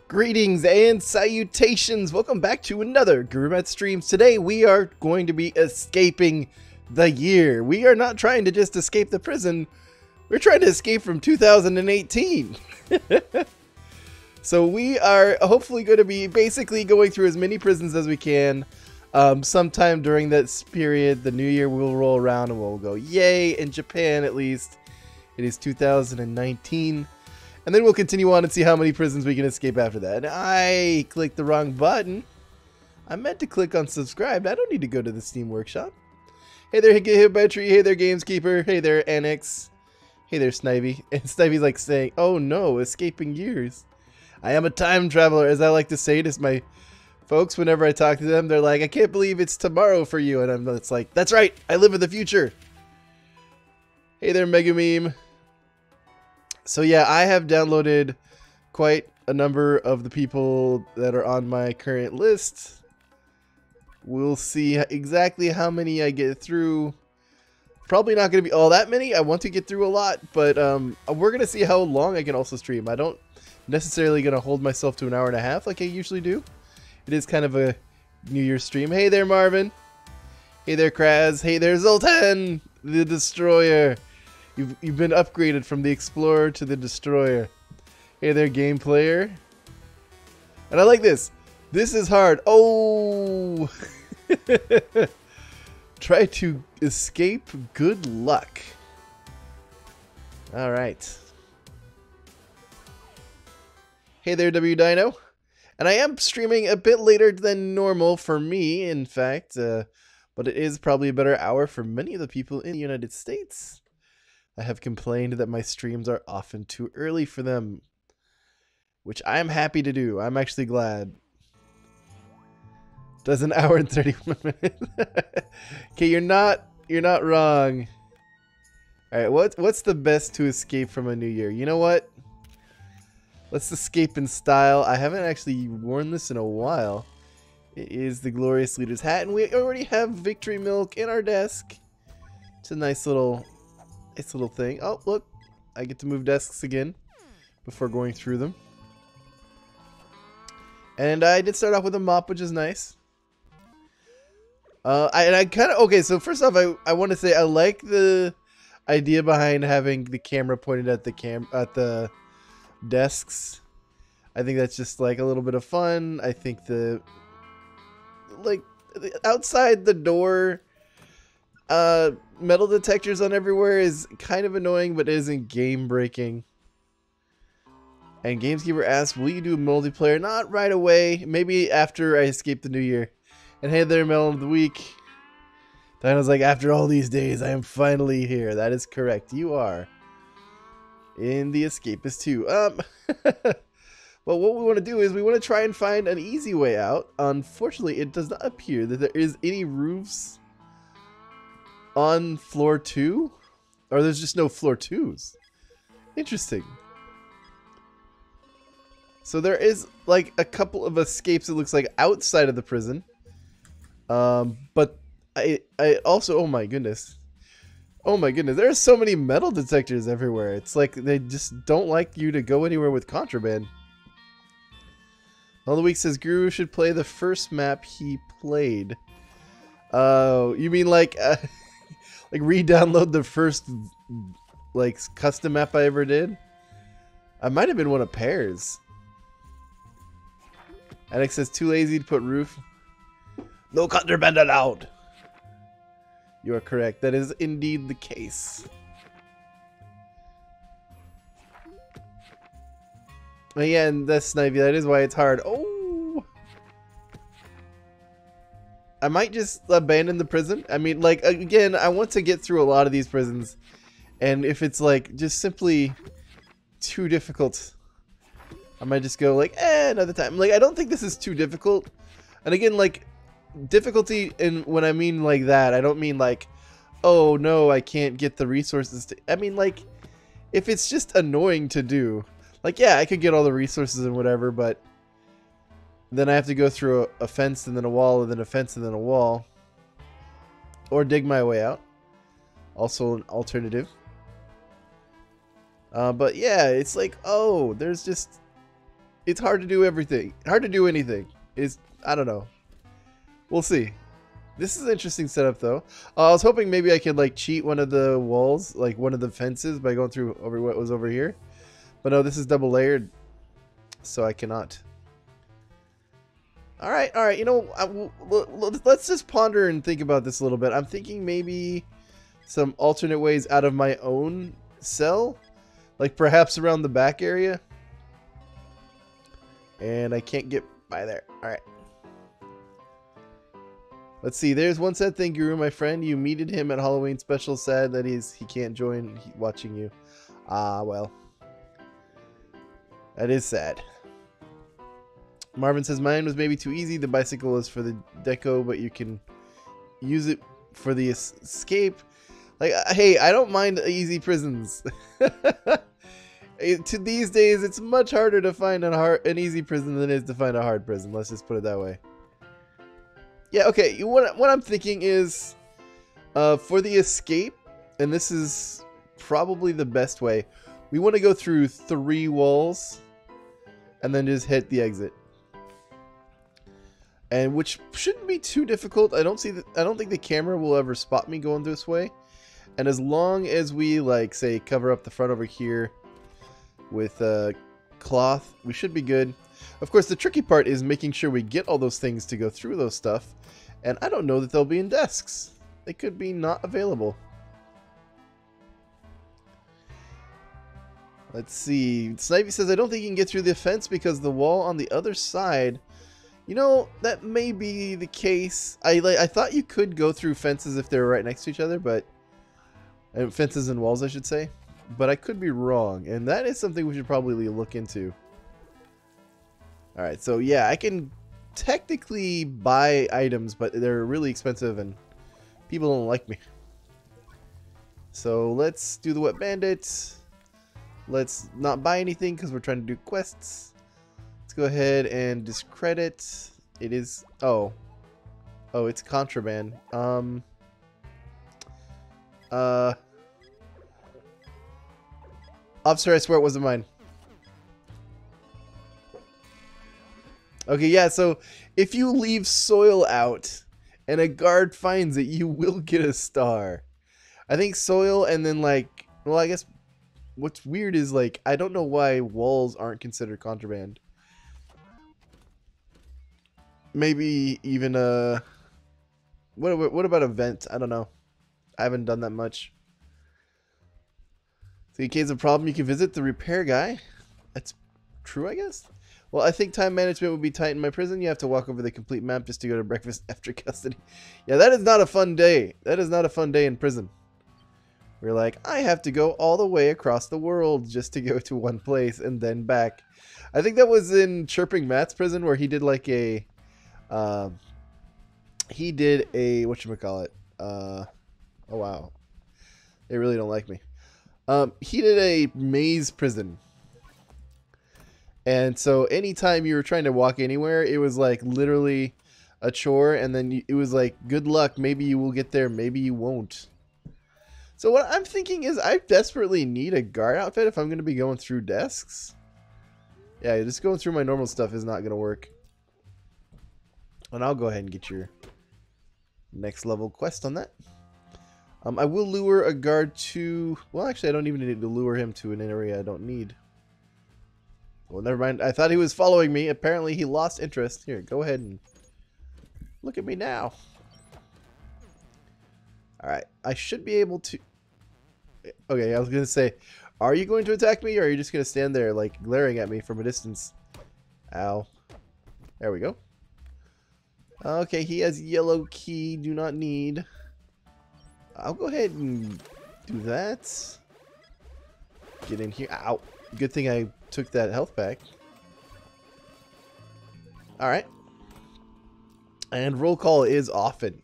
Greetings and salutations! Welcome back to another GuruMatt's streams. Today we are going to be escaping the year. We are not trying to just escape the prison. We're trying to escape from 2018. So we are hopefully going to be basically going through as many prisons as we can. Sometime during that period, the new year will roll around and we'll go, yay! In Japan, at least, it is 2019. And then we'll continue on and see how many prisons we can escape after that. I clicked the wrong button. I meant to click on subscribe. I don't need to go to the Steam Workshop. Hey there, Hibatry. Hey there, Gameskeeper. Hey there, Annex. Hey there, Snivy. And Snivy's like saying, oh no, escaping years. I am a time traveler, as I like to say to my folks whenever I talk to them. They're like, I can't believe it's tomorrow for you. And it's like, that's right. I live in the future. Hey there, Mega Meme. So yeah, I have downloaded quite a number of the people that are on my current list. We'll see exactly how many I get through. Probably not going to be all that many. I want to get through a lot, but we're going to see how long I can also stream. I don't necessarily going to hold myself to an hour and a half like I usually do. It is kind of a New Year's stream. Hey there, Marvin. Hey there, Kraz. Hey there, Zoltan, the Destroyer. You've been upgraded from the Explorer to the Destroyer. Hey there, Game Player. And I like this. This is hard. Oh! Try to escape. Good luck. Alright. Hey there, W Dino. And I am streaming a bit later than normal for me, in fact. But it is probably a better hour for many of the people in the United States. I have complained that my streams are often too early for them, which I am happy to do. I'm actually glad. Does an hour and 31 minutes. Okay, you're not wrong. All right, what's the best to escape from a new year? You know what? Let's escape in style. I haven't actually worn this in a while. It is the Glorious Leader's hat, and we already have Victory Milk in our desk. It's a nice little thing. Oh, look. I get to move desks again before going through them. And I did start off with a mop, which is nice. I kind of... Okay, so first off, I want to say I like the idea behind having the camera pointed at the desks. I think that's just like a little bit of fun. I think outside the door... metal detectors on everywhere is kind of annoying, but isn't game breaking. And Gameskeeper asks, will you do multiplayer? Not right away. Maybe after I escape the new year. And hey there, Melon of the Week. Dino's like, after all these days, I am finally here. That is correct. You are. In the Escapists too. Well, what we want to do is we want to try and find an easy way out. Unfortunately, it does not appear that there is any roofs on floor 2, or there's just no floor 2s. Interesting. So there is like a couple of escapes, it looks like, outside of the prison. But I also, oh my goodness, there are so many metal detectors everywhere. It's like they just don't like you to go anywhere with contraband. All the Week says Guru should play the first map he played. Oh, you mean like like re-download the first like custom map I ever did? I might have been one of Pear's. Alex says too lazy to put roof. No contraband allowed. You are correct. That is indeed the case. Oh, yeah, and that's Snivy. That is why it's hard. Oh! I might just abandon the prison. I mean, like, again, I want to get through a lot of these prisons. And if it's, like, just simply too difficult, I might just go, like, another time. Like, I don't think this is too difficult. And again, like, difficulty, and when I mean like that, I don't mean like, oh, no, I can't get the resources to... I mean, like, if it's just annoying to do, like, yeah, I could get all the resources and whatever, but then I have to go through a fence and then a wall and then a fence and then a wall. Or dig my way out. Also an alternative. But yeah, it's like, oh, there's just... it's hard to do everything. Hard to do anything. I don't know. We'll see. This is an interesting setup, though. I was hoping maybe I could like cheat one of the walls, like one of the fences, by going through over what was over here. But no, this is double layered, so I cannot. All right. You know, let's just ponder and think about this a little bit. I'm thinking maybe some alternate ways out of my own cell, like perhaps around the back area. And I can't get by there. All right. Let's see. There's one sad thing, Guru, my friend. You meted him at Halloween special. Sad that he can't join watching you. Ah, well. That is sad. Marvin says, mine was maybe too easy. The bicycle is for the deco, but you can use it for the escape. Like, hey, I don't mind easy prisons. To these days, it's much harder to find an easy prison than it is to find a hard prison. Let's just put it that way. Yeah, okay. What I'm thinking is, for the escape, and this is probably the best way, we want to go through 3 walls, and then just hit the exit. And which shouldn't be too difficult. I don't think the camera will ever spot me going this way. And as long as we, like, say, cover up the front over here with cloth, we should be good. Of course, the tricky part is making sure we get all those things to go through those stuff. And I don't know that they'll be in desks. They could be not available. Let's see. Snivy says, I don't think you can get through the fence because the wall on the other side. You know, that may be the case. I thought you could go through fences if they were right next to each other, but fences and walls, I should say. But I could be wrong, and that is something we should probably look into. Alright, so yeah, I can technically buy items, but they're really expensive and people don't like me. So let's do the Wet Bandit. Let's not buy anything because we're trying to do quests. Let's go ahead and discredit. It is... Oh, it's contraband. Officer, I swear it wasn't mine. Okay, yeah, so if you leave soil out and a guard finds it, you will get a star. I think soil and then, like, well, I guess what's weird is, like, I don't know why walls aren't considered contraband. Maybe even what about a vent? I don't know. I haven't done that much. So in case of a problem, you can visit the repair guy. That's true, I guess. Well, I think time management would be tight in my prison. You have to walk over the complete map just to go to breakfast after custody. Yeah, that is not a fun day. That is not a fun day in prison. We're like, I have to go all the way across the world just to go to one place and then back. I think that was in Chirping Matt's prison where he did like a... whatchamacallit? Oh, wow. They really don't like me. He did a maze prison. And so anytime you were trying to walk anywhere, it was like literally a chore. And then it was like, good luck. Maybe you will get there. Maybe you won't. So what I'm thinking is I desperately need a guard outfit if I'm going to be going through desks. Yeah, just going through my normal stuff is not going to work. And I'll go ahead and get your next level quest on that. I will lure a guard to... Well, actually, I don't even need to lure him to an area I don't need. Well, never mind. I thought he was following me. Apparently, he lost interest. Here, go ahead and look at me now. Alright, I should be able to... Okay, I was going to say, are you going to attack me, or are you just going to stand there, like, glaring at me from a distance? Ow. There we go. Okay, he has yellow key. Do not need. I'll go ahead and do that. Get in here. Ow. Good thing I took that health back. Alright. And roll call is often.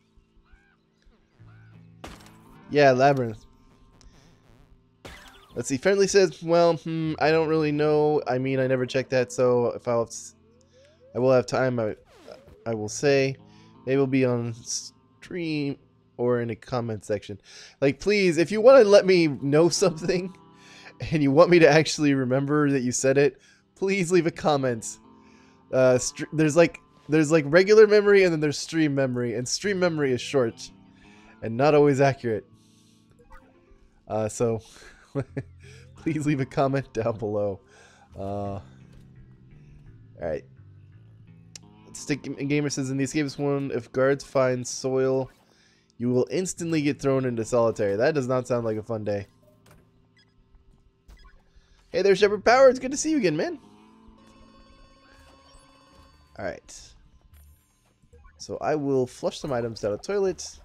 Yeah, Labyrinth. Let's see. Friendly says, well, I don't really know. I mean, I never checked that, so if I will have time, I will say. Maybe it'll be on stream or in a comment section. Like, please, if you want to let me know something and you want me to actually remember that you said it, please leave a comment. There's like regular memory and then there's stream memory, and stream memory is short and not always accurate. So please leave a comment down below. All right. Stick Gamer says in the Escapists one, if guards find soil, you will instantly get thrown into solitary. That does not sound like a fun day. Hey there, Shepard Power. It's good to see you again, man. Alright. So I will flush some items down the toilet.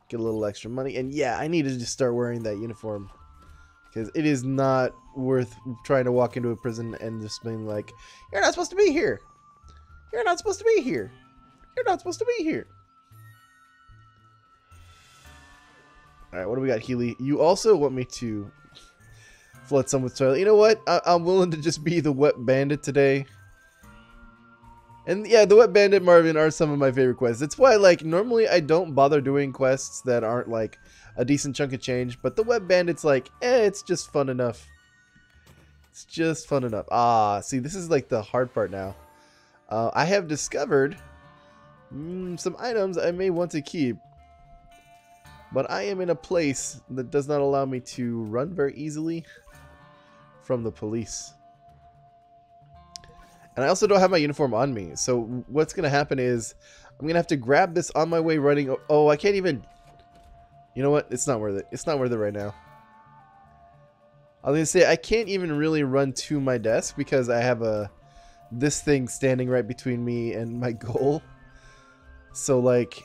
Get a little extra money. And yeah, I need to just start wearing that uniform. Because it is not worth trying to walk into a prison and just being like, you're not supposed to be here. You're not supposed to be here. You're not supposed to be here. Alright, what do we got, Healy? You also want me to flood someone's toilet. You know what? I'm willing to just be the wet bandit today. And yeah, the wet bandit Marvin are some of my favorite quests. It's why, like, normally I don't bother doing quests that aren't, like, a decent chunk of change. But the wet bandit's like, it's just fun enough. It's just fun enough. Ah, see, this is, like, the hard part now. I have discovered some items I may want to keep. But I am in a place that does not allow me to run very easily from the police. And I also don't have my uniform on me. So what's going to happen is I'm going to have to grab this on my way running. Oh, I can't even... You know what? It's not worth it. It's not worth it right now. I was going to say I can't even really run to my desk because I have this thing standing right between me and my goal. So, like,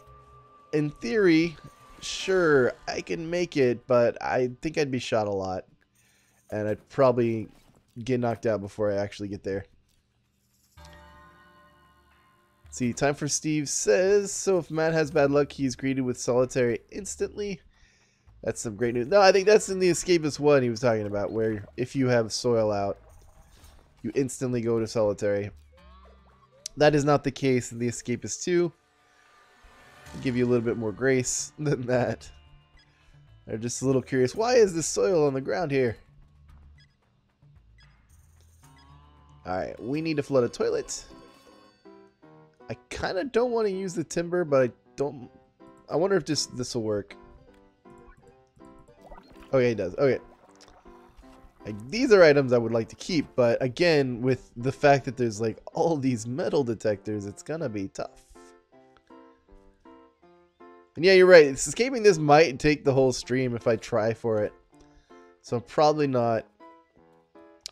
in theory, sure, I can make it, but I think I'd be shot a lot. And I'd probably get knocked out before I actually get there. See, Time for Steve says, so if Matt has bad luck, he's greeted with solitary instantly. That's some great news. No, I think that's in the Escapist one he was talking about, where if you have soil out, you instantly go to solitary. That is not the case in the Escapist 2. I'll give you a little bit more grace than that. I'm just a little curious. Why is this soil on the ground here? Alright, we need to flood a toilet. I kind of don't want to use the timber, but I wonder if this will work. Okay, it does. Okay. These are items I would like to keep, but again, with the fact that there's like all these metal detectors, it's gonna be tough. And yeah, you're right. Escaping this might take the whole stream if I try for it. So probably not.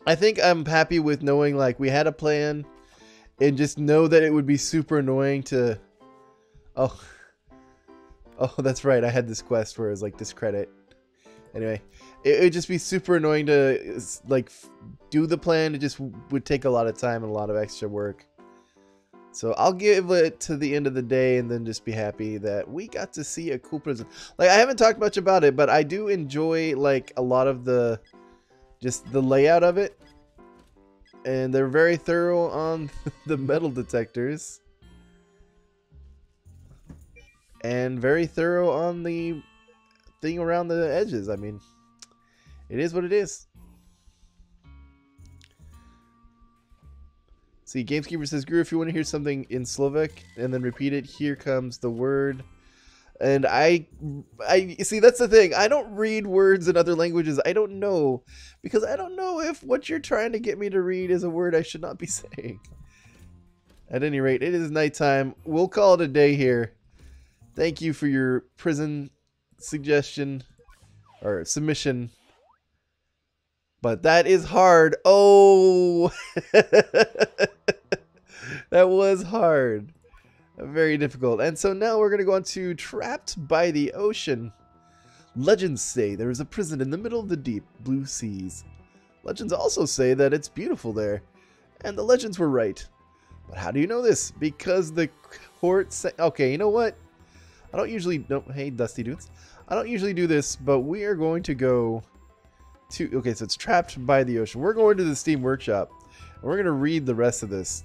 I think I'm happy with knowing like we had a plan and just know that it would be super annoying to... Oh, that's right. I had this quest where it was like discredit. Anyway, it would just be super annoying to like do the plan. It just would take a lot of time and a lot of extra work. So I'll give it to the end of the day and then just be happy that we got to see a cool prison. Like, I haven't talked much about it, but I do enjoy like a lot of the layout of it. And they're very thorough on the metal detectors. And very thorough on the thing around the edges. I mean, it is what it is. See, Gameskeeper says, Guru, if you want to hear something in Slovak and then repeat it, here comes the word. And I see, that's the thing. I don't read words in other languages. I don't know. Because I don't know if what you're trying to get me to read is a word I should not be saying. At any rate, it is nighttime. We'll call it a day here. Thank you for your prison suggestion. Or submission. But that is hard. Oh! That was hard. Very difficult. And so now we're going to go on to Trapped by the Ocean. Legends say there is a prison in the middle of the deep blue seas. Legends also say that it's beautiful there. And the legends were right. But how do you know this? Because the court say... Okay, you know what? I don't usually... No, hey, Dusty Dudes. I don't usually do this, but we are going to go to... Okay, so it's Trapped by the Ocean. We're going to the Steam Workshop. And we're going to read the rest of this.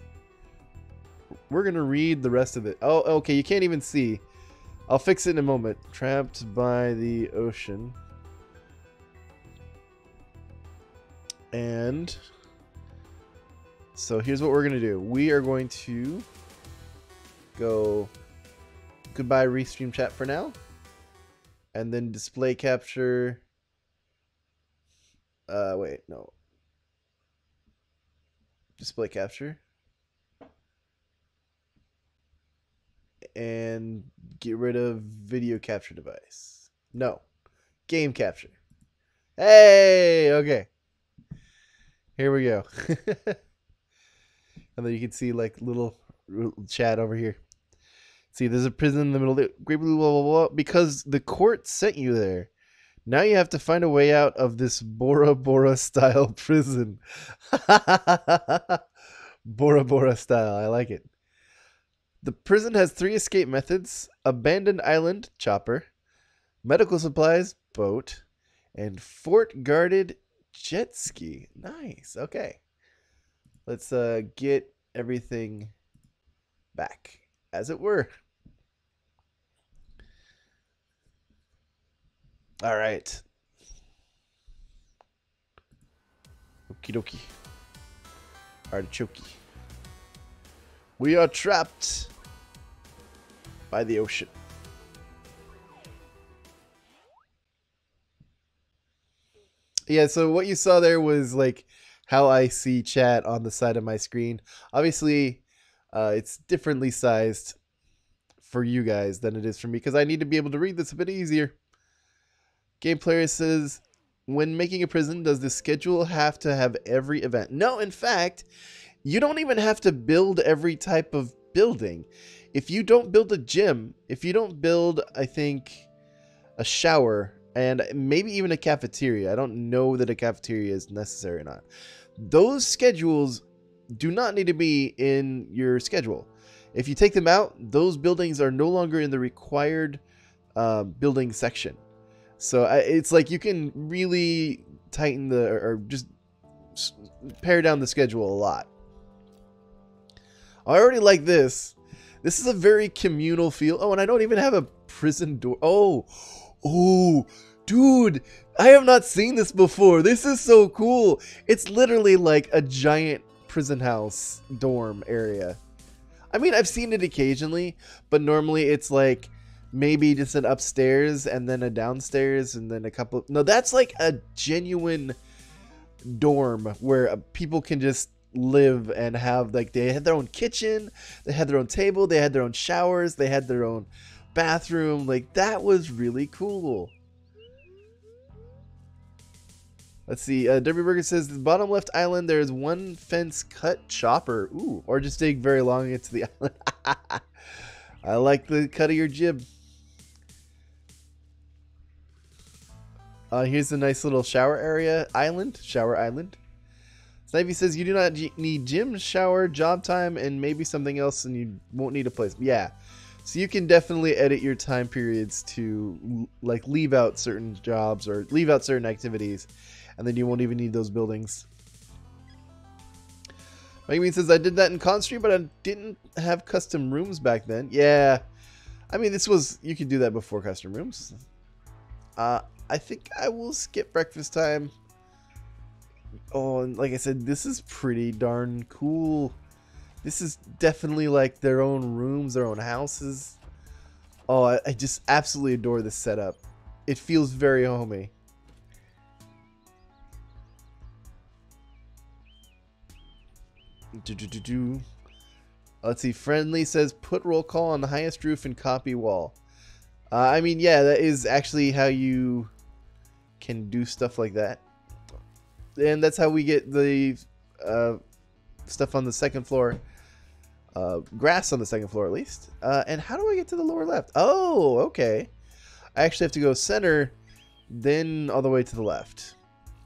We're going to read the rest of it. Oh, okay, you can't even see. I'll fix it in a moment. Trapped by the Ocean. And So here's what we're going to do. We are going to go goodbye restream chat for now. And then display capture. Wait, no. Display capture. And get rid of video capture device. No. Game capture. Hey, okay. Here we go. And then you can see like little chat over here. See, there's a prison in the middle of the great blue blah, blah, blah, because the court sent you there. Now you have to find a way out of this Bora Bora style prison. Bora Bora style. I like it. The prison has 3 escape methods: abandoned island, chopper, medical supplies, boat, and fort guarded jet ski. Nice. Okay. Let's get everything back, as it were. All right. Okie dokie. Artichoke. We are trapped by the ocean. Yeah, so what you saw there was like how I see chat on the side of my screen. Obviously, it's differently sized for you guys than it is for me because I need to be able to read this a bit easier. Game player says, when making a prison, does the schedule have to have every event? No, in fact, you don't even have to build every type of building. If you don't build a gym, if you don't build, I think, a shower, and maybe even a cafeteria. I don't know that a cafeteria is necessary or not. Those schedules do not need to be in your schedule. If you take them out, those buildings are no longer in the required building section. So it's like you can really tighten or just pare down the schedule a lot. I already like this. This is a very communal feel. Oh, and I don't even have a prison door. Oh, dude, I have not seen this before. This is so cool. It's literally like a giant prison house dorm area. I mean, I've seen it occasionally, but normally it's like maybe just an upstairs and then a downstairs and then a couple. No, that's like a genuine dorm where people can just live and have, like, they had their own kitchen, they had their own table, they had their own showers, they had their own bathroom. Like, that was really cool. Let's see. Derby Burger says the bottom left island there is one fence cut chopper. Ooh, or just dig very long into the island. I like the cut of your jib. Here's a nice little shower area island. Shower island. Snivy says you do not need gym, shower, job time, and maybe something else, and you won't need a place. Yeah. So you can definitely edit your time periods to like leave out certain jobs or leave out certain activities, and then you won't even need those buildings. Mike says I did that in Constream, but I didn't have custom rooms back then. Yeah. I mean, this was, you could do that before custom rooms. I think I will skip breakfast time. Oh, and like I said, this is pretty darn cool. This is definitely like their own rooms, their own houses. Oh, I just absolutely adore this setup. It feels very homey. Let's see. Friendly says put roll call on the highest roof and copy wall. I mean, yeah, that is actually how you can do stuff like that. And that's how we get the stuff on the second floor. Grass on the second floor, at least. And how do I get to the lower left? Oh, okay. I actually have to go center, then all the way to the left.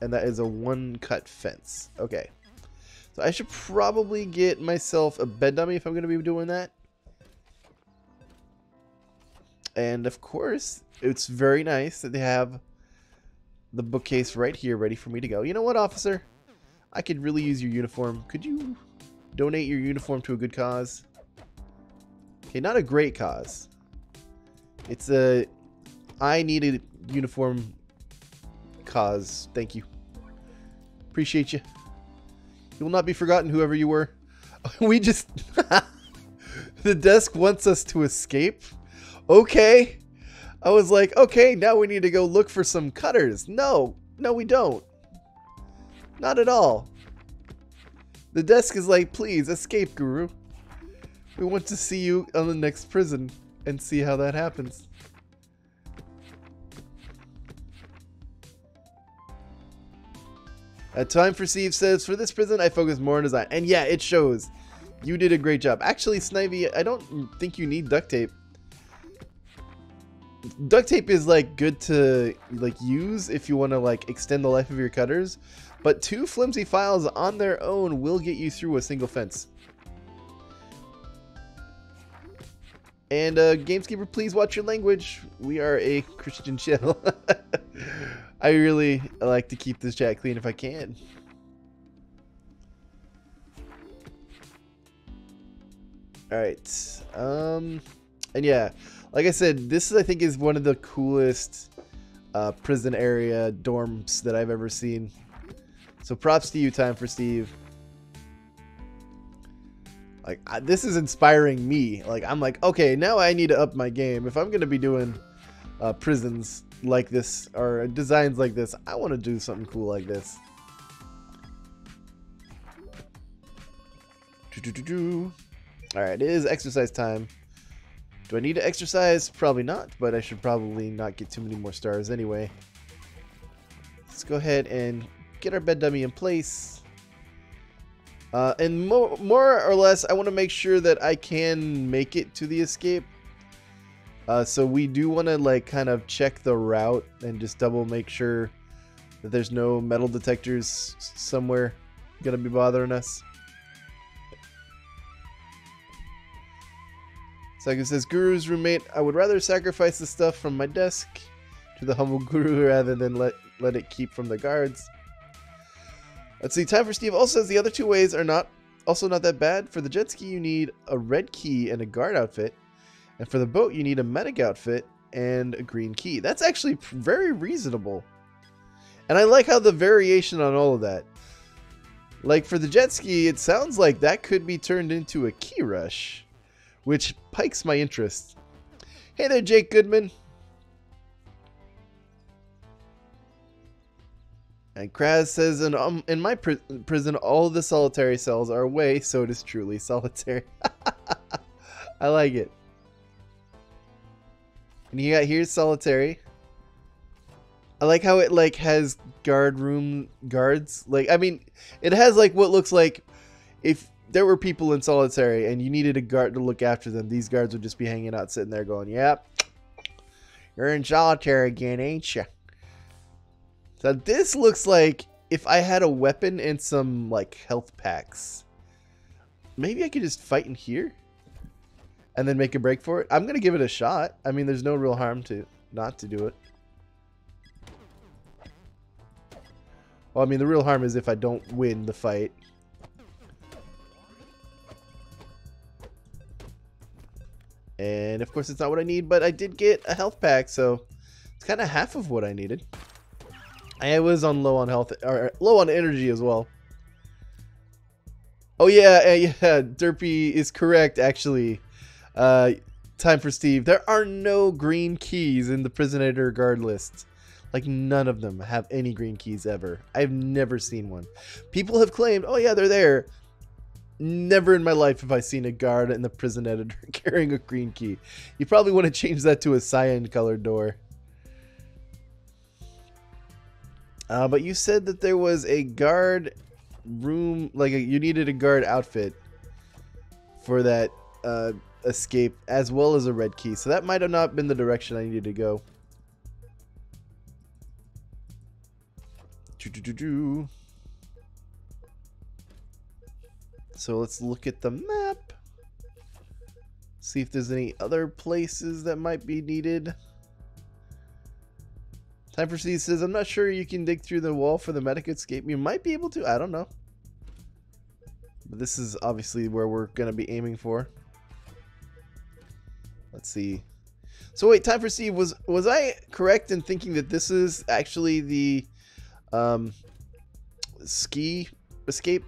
And that is a one-cut fence. Okay. So I should probably get myself a bed dummy if I'm going to be doing that. And, of course, it's very nice that they have the bookcase right here ready for me to go. You know what, officer? I could really use your uniform. Could you donate your uniform to a good cause? Okay, not a great cause. It's a I need a uniform cause. Thank you. Appreciate you. You will not be forgotten, whoever you were. We just... The desk wants us to escape? Okay. I was like, okay, now we need to go look for some cutters. No. No, we don't. Not at all. The desk is like, please, escape, Guru. We want to see you on the next prison and see how that happens. Time for Steve says, for this prison, I focus more on design. And yeah, it shows. You did a great job. Actually, Snivy, I don't think you need duct tape. Duct tape is like good to like use if you want to like extend the life of your cutters. But 2 flimsy files on their own will get you through a single fence. And Gameskeeper, please watch your language. We are a Christian channel. I really like to keep this chat clean if I can. Alright. And yeah, like I said, this I think is one of the coolest prison area dorms that I've ever seen. So props to you, Time for Steve. Like, this is inspiring me. Like, I'm like, okay, now I need to up my game. If I'm going to be doing prisons like this or designs like this, I want to do something cool like this. Alright, it is exercise time. Do I need to exercise? Probably not, but I should probably not get too many more stars anyway. Let's go ahead and get our bed dummy in place. And more or less, I want to make sure that I can make it to the escape. So we do want to like kind of check the route and just double make sure that there's no metal detectors somewhere gonna be bothering us. Saga says, Guru's roommate, I would rather sacrifice the stuff from my desk to the humble Guru rather than let it keep from the guards. Let's see, Time for Steve also says the other 2 ways are also not that bad. For the jet ski, you need a red key and a guard outfit. And for the boat, you need a medic outfit and a green key. That's actually very reasonable. And I like how the variation on all of that. Like for the jet ski, it sounds like that could be turned into a key rush, which pikes my interest. Hey there, Jake Goodman. And Kraz says, in my prison, all the solitary cells are away, so it is truly solitary. I like it. And you got here's solitary. I like how it like has guards. Like, I mean, it has like what looks like if there were people in solitary and you needed a guard to look after them, these guards would just be hanging out, sitting there going, yep, you're in solitary again, ain't you? So this looks like if I had a weapon and some like health packs. Maybe I could just fight in here and then make a break for it. I'm going to give it a shot. I mean, there's no real harm to not to do it. Well, I mean, the real harm is if I don't win the fight. And of course, it's not what I need, but I did get a health pack, so it's kind of half of what I needed. I was on low on health, or low on energy as well. Oh yeah, yeah, Derpy is correct, actually. Time for Steve. There are no green keys in the Prisonator Guard list. Like, none of them have any green keys ever. I've never seen one. People have claimed, oh yeah, they're there. Never in my life have I seen a guard in the prison editor carrying a green key. You probably want to change that to a cyan colored door. But you said that there was a guard room, like you needed a guard outfit for that escape, as well as a red key. So that might have not been the direction I needed to go. So let's look at the map. See if there's any other places that might be needed. Time for Steve says, I'm not sure you can dig through the wall for the medic escape. You might be able to. I don't know. But this is obviously where we're going to be aiming for. Let's see. So wait, Time for Steve, was I correct in thinking that this is actually the ski escape?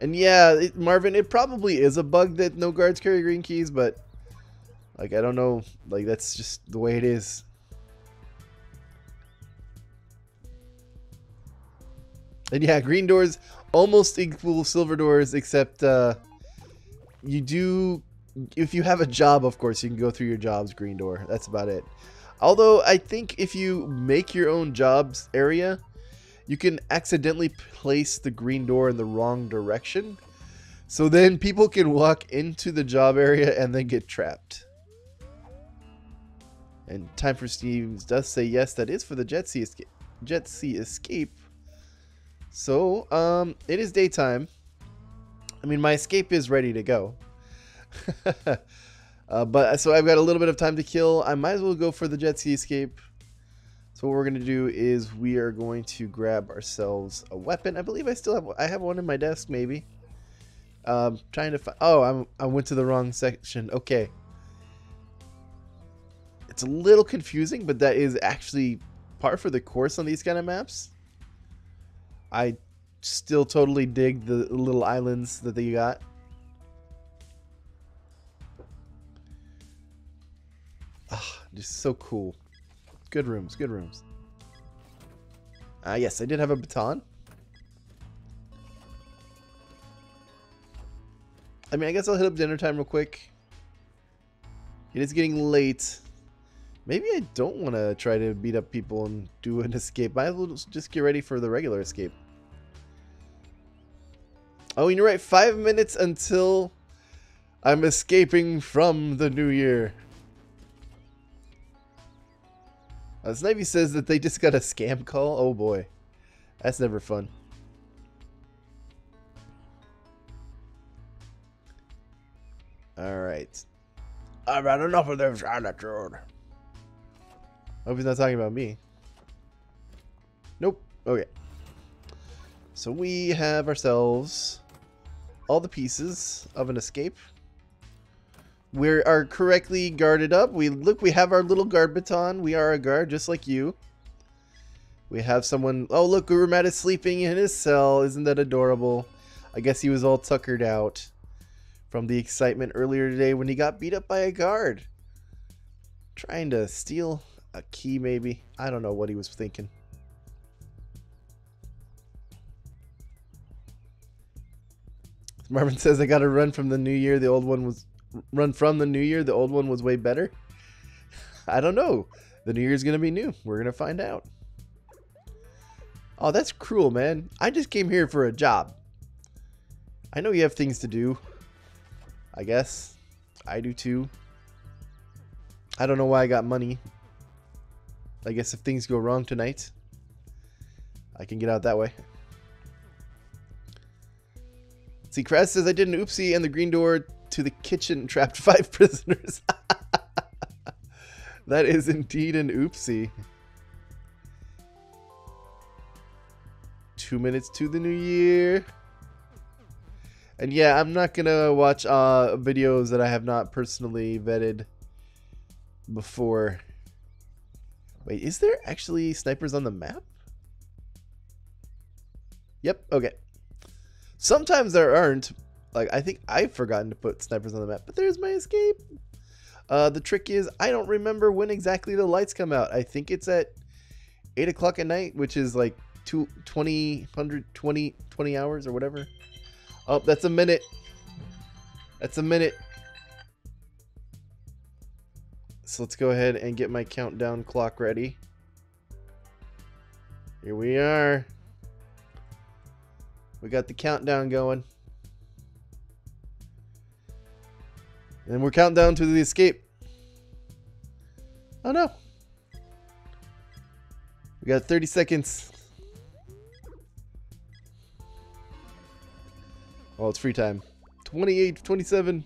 And yeah, Marvin, it probably is a bug that no guards carry green keys, but like, I don't know, like, that's just the way it is. And yeah, green doors almost equal silver doors, except you do, if you have a job, of course, you can go through your job's green door. That's about it. Although, I think if you make your own jobs area, you can accidentally place the green door in the wrong direction. So then people can walk into the job area and then get trapped. And Time for Steves does say yes, that is for the Jet Sea Escape. So, it is daytime. I mean, my escape is ready to go. But so I've got a little bit of time to kill. I might as well go for the Jet Sea Escape. So what we're going to do is we are going to grab ourselves a weapon. I believe I have one in my desk, maybe. Trying to find... Oh, I went to the wrong section. Okay. It's a little confusing, but that is actually par for the course on these kind of maps. I still totally dig the little islands that they got. Ah, just so cool. Good rooms, good rooms. Yes, I did have a baton. I mean, I guess I'll hit up dinner time real quick. It is getting late. Maybe I don't want to try to beat up people and do an escape. Might as well just get ready for the regular escape. Oh, and you're right. 5 minutes until I'm escaping from the new year. Snivy says that they just got a scam call. Oh boy. That's never fun. Alright. I've had enough of this attitude. Hope he's not talking about me. Nope. Okay. So we have ourselves all the pieces of an escape. We are correctly guarded up. We have our little guard baton. We are a guard just like you. We have someone. Oh, look, GuruMatt is sleeping in his cell. Isn't that adorable? I guess he was all tuckered out from the excitement earlier today when he got beat up by a guard. Trying to steal a key, maybe. I don't know what he was thinking. Marvin says I gotta run from the new year. The old one was the old one was way better. I don't know. The new year's gonna be new. We're gonna find out. Oh, that's cruel, man. I just came here for a job. I know you have things to do. I guess. I do too. I don't know why I got money. I guess if things go wrong tonight, I can get out that way. See, Kraz says I did an oopsie and the green door to the kitchen trapped 5 prisoners. That is indeed an oopsie. 2 minutes to the new year. And yeah, I'm not gonna watch videos that I have not personally vetted before. Wait, is there actually snipers on the map? Yep, okay. Sometimes there aren't. Like, I think I've forgotten to put snipers on the map, but there's my escape. The trick is, I don't remember when exactly the lights come out. I think it's at 8 o'clock at night, which is like 20 hours or whatever. Oh, that's a minute. That's a minute. So let's go ahead and get my countdown clock ready. Here we are. We got the countdown going. And we're counting down to the escape. Oh no. We got 30 seconds. Oh, it's free time. 28, 27.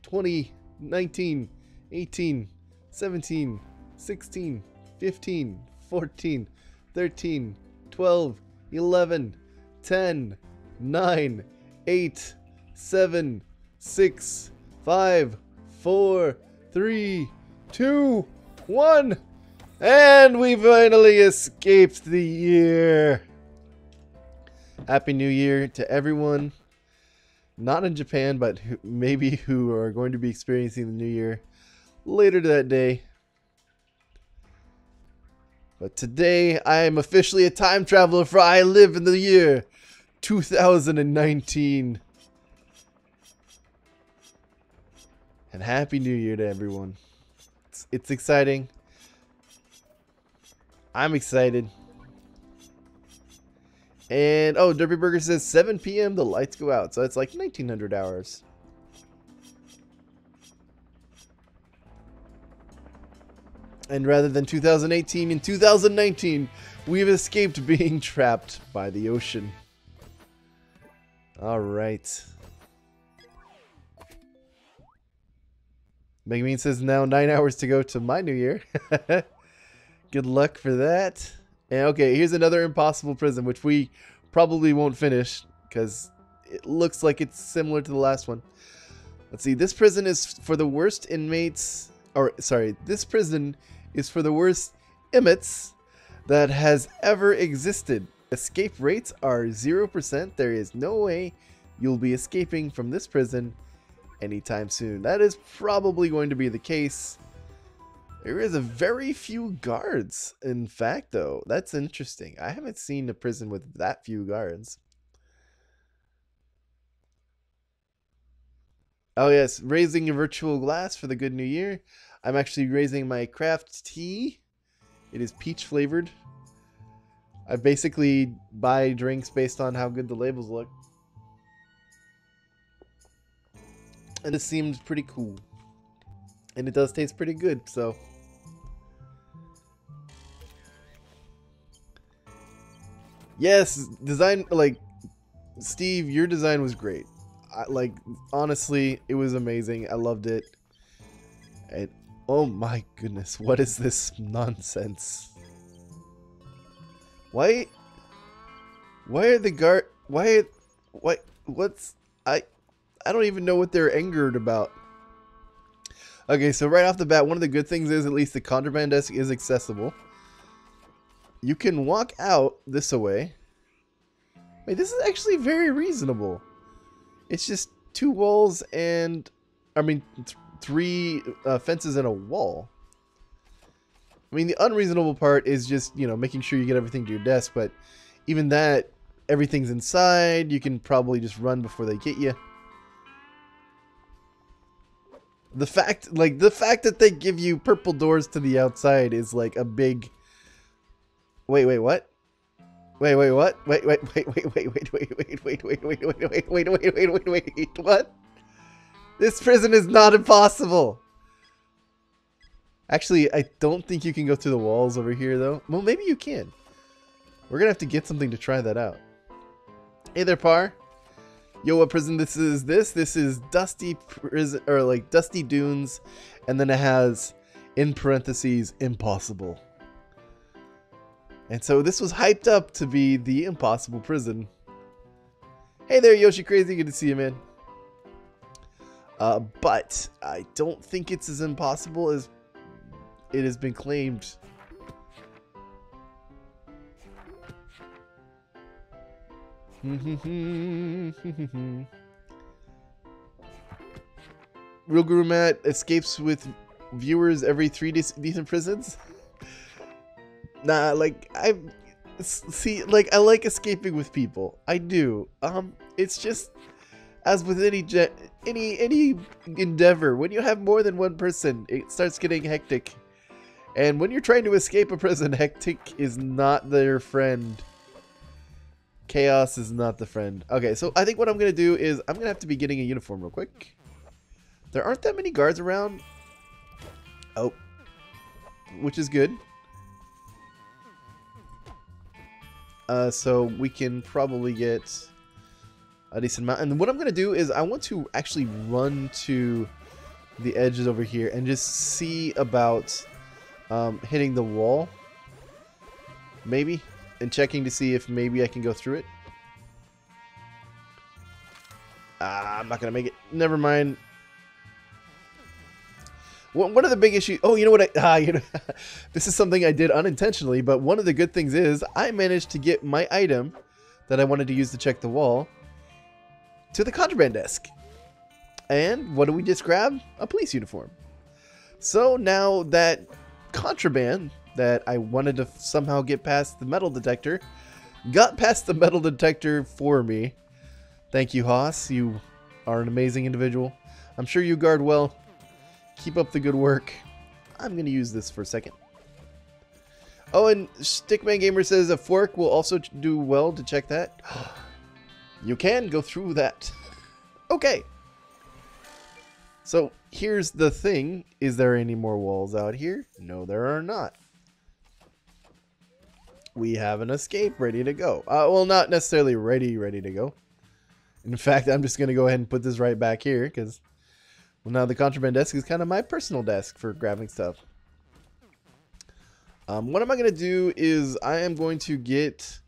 20, 19, 18, 17, 16, 15, 14, 13, 12, 11, 10, 9, 8, 7, 6, 5, 4, 3, 2, 1. And we finally escaped the year. Happy New Year to everyone. Not in Japan, but maybe who are going to be experiencing the New Year later that day. But today, I am officially a time traveler, for I live in the year 2019. And Happy New Year to everyone. It's exciting. I'm excited. And, oh, Derpy Burger says 7 p.m. the lights go out. So it's like 1900 hours. And rather than 2018, in 2019, we've escaped being trapped by the ocean. Alright. Megamine says now 9 hours to go to my new year. Good luck for that. And okay, here's another impossible prison, which we probably won't finish because it looks like it's similar to the last one. Let's see, this prison is for the worst inmates, or sorry, this prison is for the worst inmates that has ever existed. Escape rates are 0%. There is no way you'll be escaping from this prison anytime soon. That is probably going to be the case. There is a very few guards, in fact, though. That's interesting. I haven't seen a prison with that few guards. Oh yes, raising a virtual glass for the good new year. I'm actually raising my craft tea. It is peach flavored. I basically buy drinks based on how good the labels look. And it seems pretty cool. And it does taste pretty good, so. Yes, design, like, Steve, your design was great. Like, honestly, it was amazing. I loved it. And, oh my goodness, what is this nonsense? Why are the what's, I don't even know what they're angered about. Okay, so right off the bat, one of the good things is at least the contraband desk is accessible. You can walk out this way. Wait, this is actually very reasonable. It's just 2 walls and, I mean, 3 fences and a wall. I mean, the unreasonable part is just, you know, making sure you get everything to your desk, but even that, everything's inside. You can probably just run before they get you. The fact that they give you purple doors to the outside is like a big... Wait, what? Wait, what? Wait, what? This prison is not impossible. Actually, I don't think you can go through the walls over here, though. Well, maybe you can. We're gonna have to get something to try that out. Hey there, Par. Yo, what prison this is? This is Dusty Prison, or like Dusty Dunes, and then it has, in parentheses, impossible. And so this was hyped up to be the impossible prison. Hey there, Yoshi Crazy. Good to see you, man. But I don't think it's as impossible as it has been claimed. RealGuruMatt escapes with viewers every 3 decent prisons. Nah, like I like escaping with people. I do. It's just as with any endeavor, when you have more than one person, it starts getting hectic. And when you're trying to escape a prison, hectic is not their friend. Chaos is not the friend. Okay, so I think what I'm gonna do is I'm gonna have to be getting a uniform real quick. There aren't that many guards around. Oh, which is good. So we can probably get a decent amount. And what I'm going to do is I want to actually run to the edges over here and just see about hitting the wall. Maybe. And checking to see if maybe I can go through it. I'm not going to make it. Never mind. One of the big issues. Oh, you know what? This is something I did unintentionally, but one of the good things is I managed to get my item that I wanted to use to check the wall to the contraband desk. And what do we just grab? A police uniform. So now that contraband that I wanted to somehow get past the metal detector got past the metal detector for me. Thank you, Haas. You are an amazing individual. I'm sure you guard well. Keep up the good work. I'm going to use this for a second. Oh, and Stickman Gamer says a fork will also do well to check that. You can go through that. Okay. So here's the thing. Is there any more walls out here? No, there are not. We have an escape ready to go. Well, not necessarily ready to go. In fact, I'm just going to go ahead and put this right back here because, well, now the contraband desk is kind of my personal desk for grabbing stuff. What am I going to do is I am going to get,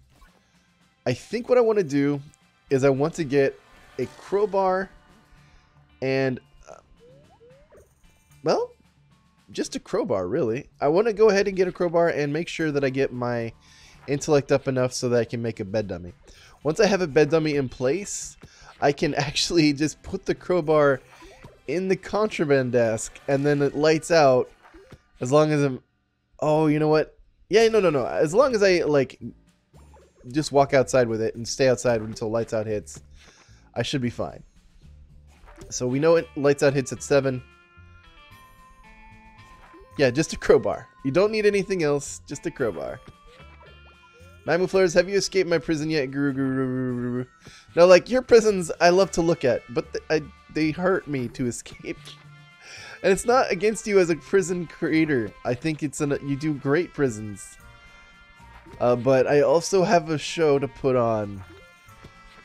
I think what I want to do is I want to get a crowbar and, well, just a crowbar, really. I want to go ahead and get a crowbar and make sure that I get my intellect up enough so that I can make a bed dummy. Once I have a bed dummy in place, I can actually just put the crowbar in the contraband desk and then it lights out as long as I'm... Oh, you know what? Yeah, no. As long as I, like, just walk outside with it and stay outside until lights out hits, I should be fine. So we know it lights out hits at 7. Yeah, just a crowbar. You don't need anything else, just a crowbar. Magma Flares, have you escaped my prison yet, Guru? No, like, your prisons I love to look at, but they hurt me to escape. And it's not against you as a prison creator. I think it's you do great prisons. But I also have a show to put on.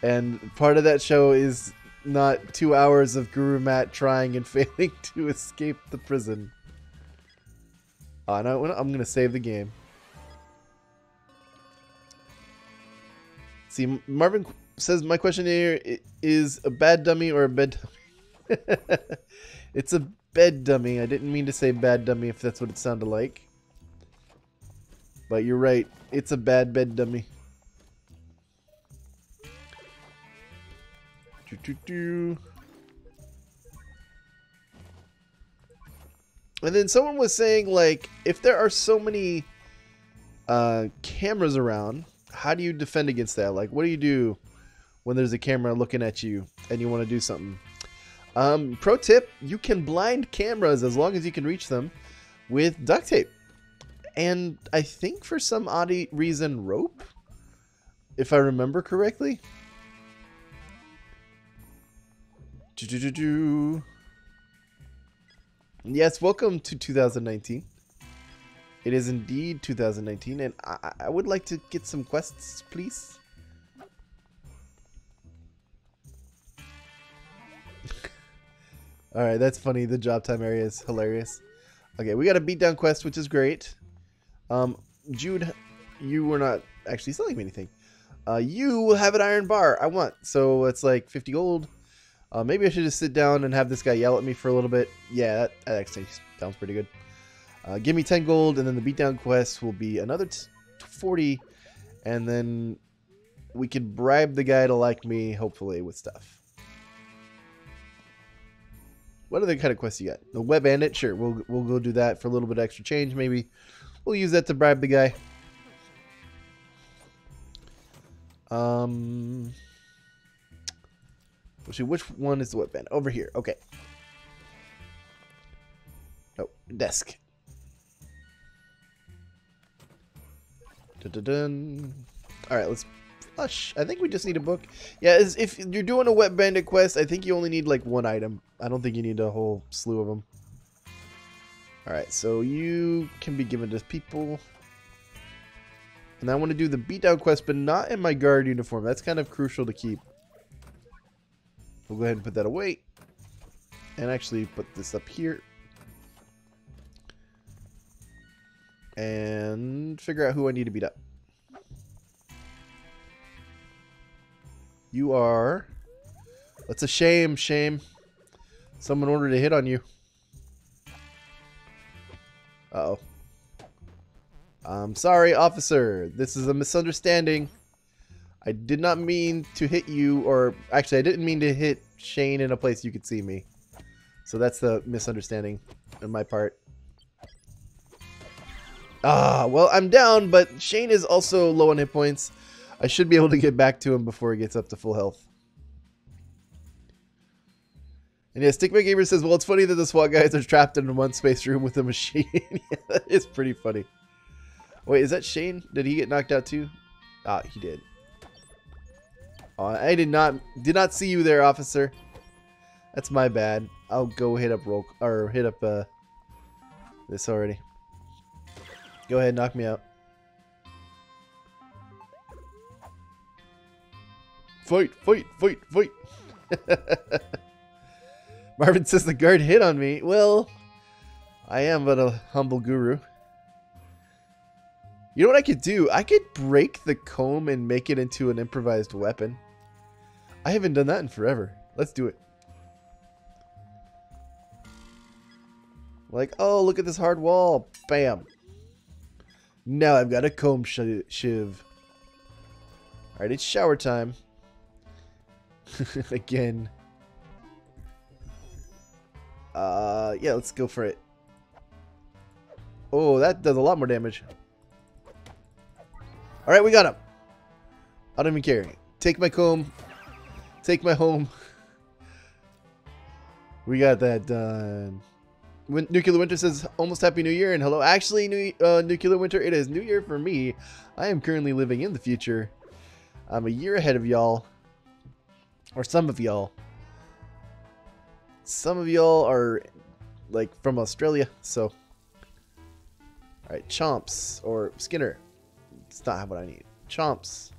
And part of that show is not 2 hours of GuruMatt trying and failing to escape the prison. No, I'm going to save the game. See, Marvin says, my question here is a bad dummy or a bed dummy? It's a bed dummy. I didn't mean to say bad dummy if that's what it sounded like. But you're right. It's a bad bed dummy. And then someone was saying, like, if there are so many cameras around, how do you defend against that? Like, what do you do when there's a camera looking at you and you want to do something? Pro tip, you can blind cameras as long as you can reach them with duct tape. And I think for some odd reason, rope, if I remember correctly. Yes, welcome to 2019. It is indeed 2019, and I would like to get some quests, please. Alright, that's funny. The job time area is hilarious. Okay, we got a beatdown quest, which is great. Jude, you were not actually selling me anything. You have an iron bar. I want. So it's like 50 gold. Maybe I should just sit down and have this guy yell at me for a little bit. Yeah, that actually sounds pretty good. Give me 10 gold, and then the beatdown quest will be another 40. And then we can bribe the guy to like me, hopefully, with stuff. What other kind of quests you got? The web bandit? Sure, we'll go do that for a little bit extra change, maybe. We'll use that to bribe the guy. Let's see, which one is the web bandit? Over here. Okay. Oh, desk. Dun-dun-dun. All right, let's flush. I think we just need a book. Yeah, if you're doing a web bandit quest, I think you only need like one item. I don't think you need a whole slew of them. Alright, so you can be given to people. And I want to do the beatdown quest, but not in my guard uniform. That's kind of crucial to keep. We'll go ahead and put that away. And actually put this up here. And figure out who I need to beat up. You are... That's a shame, shame. Someone ordered to hit on you. Uh-oh. I'm sorry, officer. This is a misunderstanding. I did not mean to hit you, or actually, I didn't mean to hit Shane in a place you could see me. So that's the misunderstanding on my part. Ah, well, I'm down, but Shane is also low on hit points. I should be able to get back to him before he gets up to full health. And yeah, Stickman Gamer says, well, it's funny that the SWAT guys are trapped in one space room with a machine. Yeah, that is pretty funny. Wait, is that Shane? Did he get knocked out too? Ah, he did. Oh, I did not see you there, officer. That's my bad. I'll go hit up this already. Go ahead, knock me out. Fight, fight, fight, fight. Marvin says the guard hit on me. Well, I am but a humble guru. You know what I could do? I could break the comb and make it into an improvised weapon. I haven't done that in forever. Let's do it. Like, oh, look at this hard wall. Bam. Now I've got a comb shiv. Alright, it's shower time. Again. Yeah, let's go for it. Oh, that does a lot more damage. Alright, we got him. I don't even care. Take my comb. Take my home. We got that done. Nuclear Winter says, almost Happy New Year and hello. Actually, Nuclear Winter, it is New Year for me. I am currently living in the future. I'm a year ahead of y'all. Or some of y'all. Some of y'all are, like, from Australia, so. Alright, Chomps, or Skinner. Does not have what I need. Chomps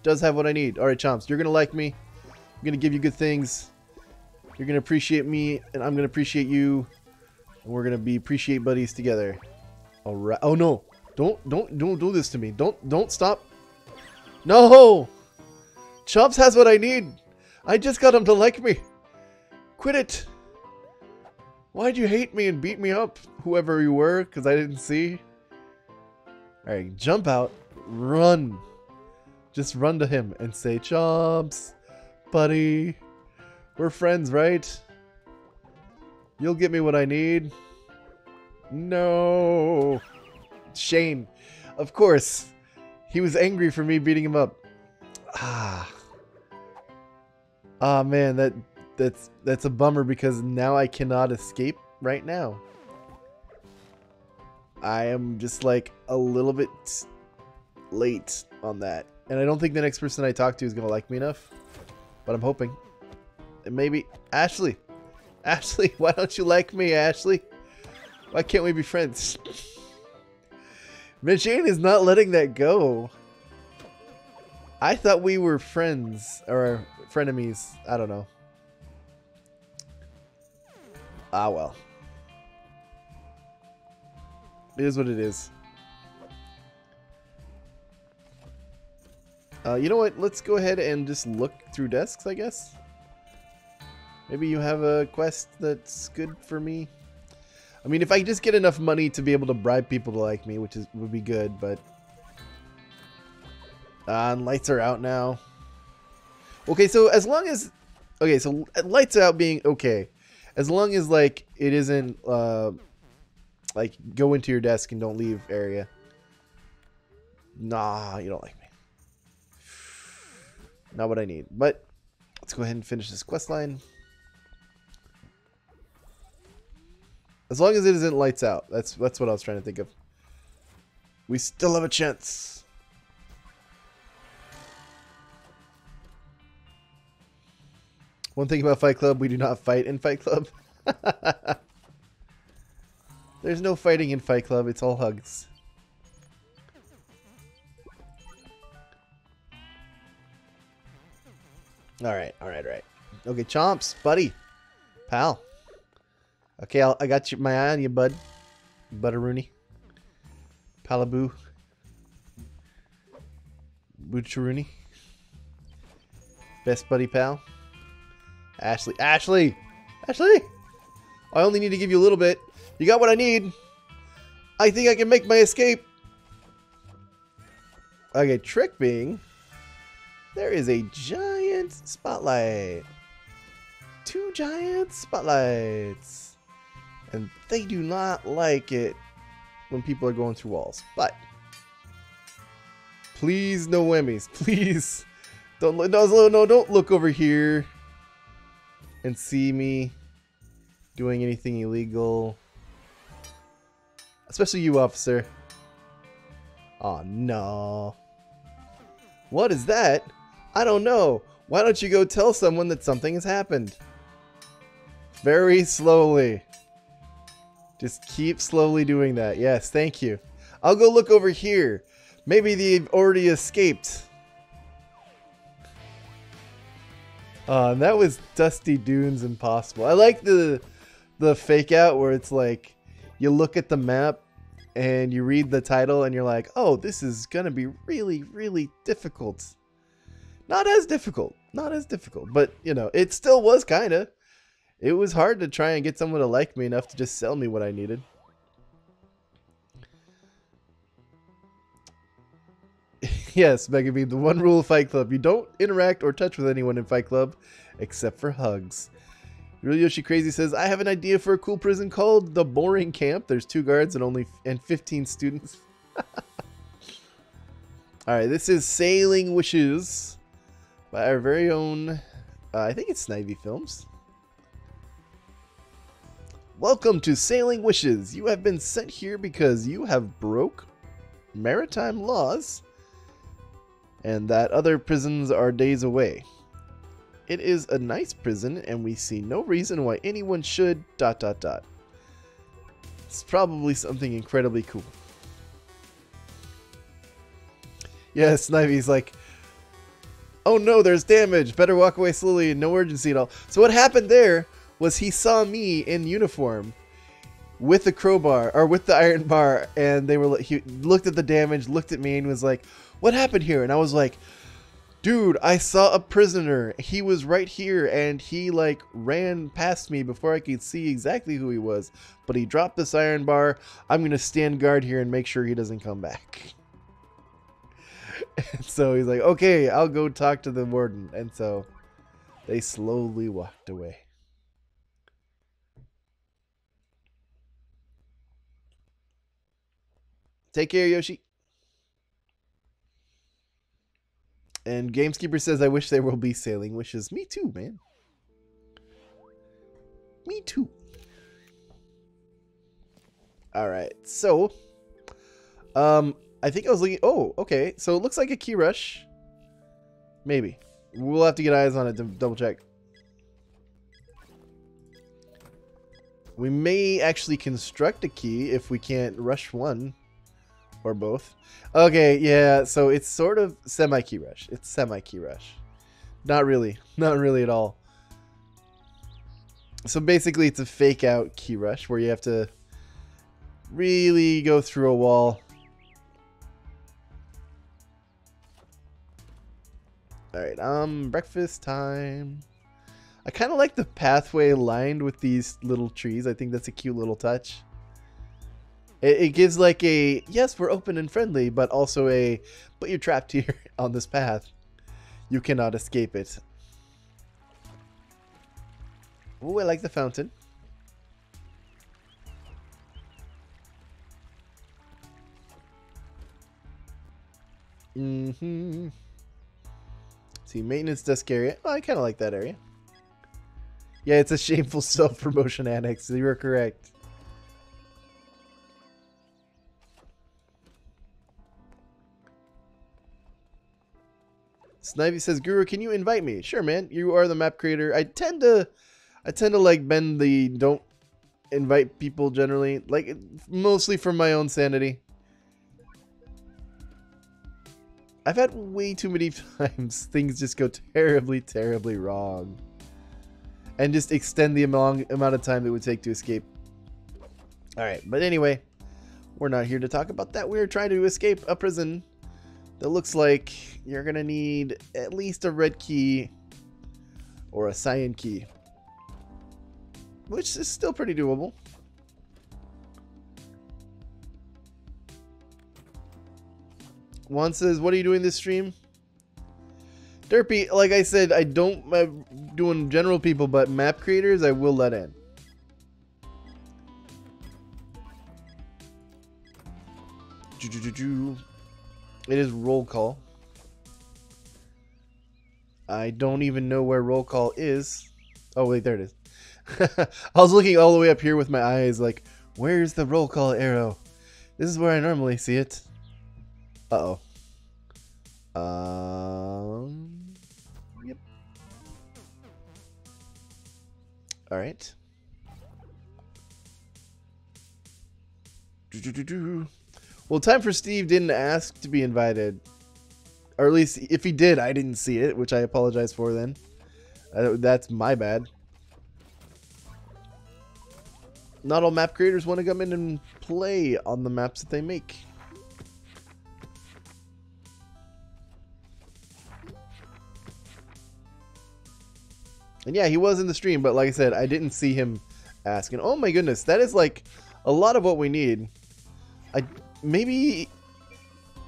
does have what I need. Alright, Chomps, you're gonna like me. I'm gonna give you good things. You're gonna appreciate me, and I'm gonna appreciate you. And we're gonna be appreciate buddies together. Alright. Oh no. Don't do this to me. Don't stop. No! Chomps has what I need. I just got him to like me. Quit it. Why'd you hate me and beat me up? Whoever you were, because I didn't see. Alright, jump out. Run. Just run to him and say, Chomps, buddy. We're friends, right? You'll get me what I need. No. Shane. Of course. He was angry for me beating him up. Ah. Ah, man, that's a bummer because now I cannot escape right now. I am just like a little bit late on that. And I don't think the next person I talk to is going to like me enough. But I'm hoping. And maybe Ashley. Ashley, why don't you like me, Ashley? Why can't we be friends? Shane is not letting that go. I thought we were friends. Or frenemies. I don't know. Ah, well. It is what it is. You know what? Let's go ahead and just look through desks, I guess. Maybe you have a quest that's good for me. I mean, if I just get enough money to be able to bribe people to like me, which would be good, but... and lights are out now. Okay, so as long as... Okay, so lights out being okay. As long as, like, it isn't, like, go into your desk and don't leave area. Nah, you don't like me. Not what I need. But, let's go ahead and finish this quest line. As long as it isn't lights out. That's what I was trying to think of. We still have a chance. One thing about Fight Club, we do not fight in Fight Club. There's no fighting in Fight Club, it's all hugs. Alright. Okay, Chomps, buddy. Pal. Okay, I got my eye on you, bud. Butteroony. Palaboo. Butcheroony. Best buddy pal. Ashley. Ashley! I only need to give you a little bit. You got what I need. I think I can make my escape. Okay, trick being, there is a giant spotlight. 2 giant spotlights. And they do not like it when people are going through walls. But please, no whammies. Please. Don't look over here and see me doing anything illegal. Especially you, officer. Oh, no. What is that? I don't know. Why don't you go tell someone that something has happened? Very slowly. Just keep slowly doing that. Yes, thank you. I'll go look over here. Maybe they've already escaped. That was Dusty Dunes Impossible. I like the fake out where it's like you look at the map and you read the title and you're like, oh, this is gonna be really, really difficult. Not as difficult, but you know, it still was kinda. It was hard to try and get someone to like me enough to just sell me what I needed. Yes, Megabee, the one rule of Fight Club. You don't interact or touch with anyone in Fight Club except for hugs. Real Yoshi Crazy says, I have an idea for a cool prison called the Boring Camp. There's 2 guards and 15 students. Alright, this is Sailing Wishes by our very own, I think it's Snivy Films. Welcome to Sailing Wishes. You have been sent here because you have broke maritime laws and that other prisons are days away. It is a nice prison and we see no reason why anyone should ... It's probably something incredibly cool. Yeah, Snivy's like, oh no, there's damage. Better walk away slowly and no urgency at all. So what happened there was he saw me in uniform with the crowbar or with the iron bar, and he looked at the damage, looked at me and was like, what happened here? And I was like, dude, I saw a prisoner. He was right here and he like ran past me before I could see exactly who he was, but he dropped this iron bar. I'm going to stand guard here and make sure he doesn't come back. And so he's like, okay, I'll go talk to the warden. And so they slowly walked away. Take care, Yoshi. And Gameskeeper says, I wish there will be Sailing Wishes. Me too, man. Me too. Alright, so I think I was looking. Oh, okay. So it looks like a key rush. Maybe. We'll have to get eyes on it to double check. We may actually construct a key if we can't rush one. Or both. Okay, yeah, so it's sort of semi-key rush. It's semi-key rush. Not really. Not really at all. So basically it's a fake out key rush where you have to really go through a wall. Alright, breakfast time. I kind of like the pathway lined with these little trees. I think that's a cute little touch. It gives like a, yes, we're open and friendly, but also a, but you're trapped here on this path. You cannot escape it. Ooh, I like the fountain. Mm-hmm. See, maintenance desk area. Oh, I kind of like that area. Yeah, it's a shameful self-promotion annex. You are correct. Snivy says, Guru, can you invite me? Sure, man. You are the map creator. I tend to like bend the don't invite people generally, like mostly for my own sanity. I've had way too many times things just go terribly, terribly wrong. And just extend the amount of time that it would take to escape. Alright, but anyway, we're not here to talk about that. We're trying to escape a prison that looks like you're going to need at least a red key or a cyan key. Which is still pretty doable. Juan says, what are you doing this stream? Derpy, like I said, I don't doing general people, but map creators I will let in. It is roll call. I don't even know where roll call is. Oh wait, there it is. I was looking all the way up here with my eyes like, where's the roll call arrow? This is where I normally see it. Uh-oh. Yep. Alright. Well, Time for Steve didn't ask to be invited. Or at least, if he did, I didn't see it, which I apologize for then. That's my bad. Not all map creators want to come in and play on the maps that they make. And yeah, he was in the stream, but like I said, I didn't see him ask. And oh my goodness, that is like a lot of what we need. Maybe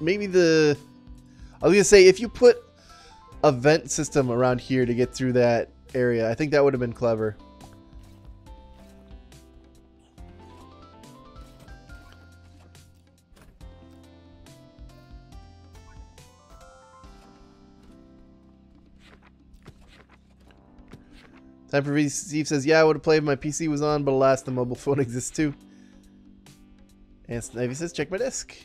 I was gonna say, if you put a vent system around here to get through that area, I think that would have been clever. Time for Steve says, yeah, I would have played if my PC was on, but alas, the mobile phone exists too. And Snivy says, check my disc.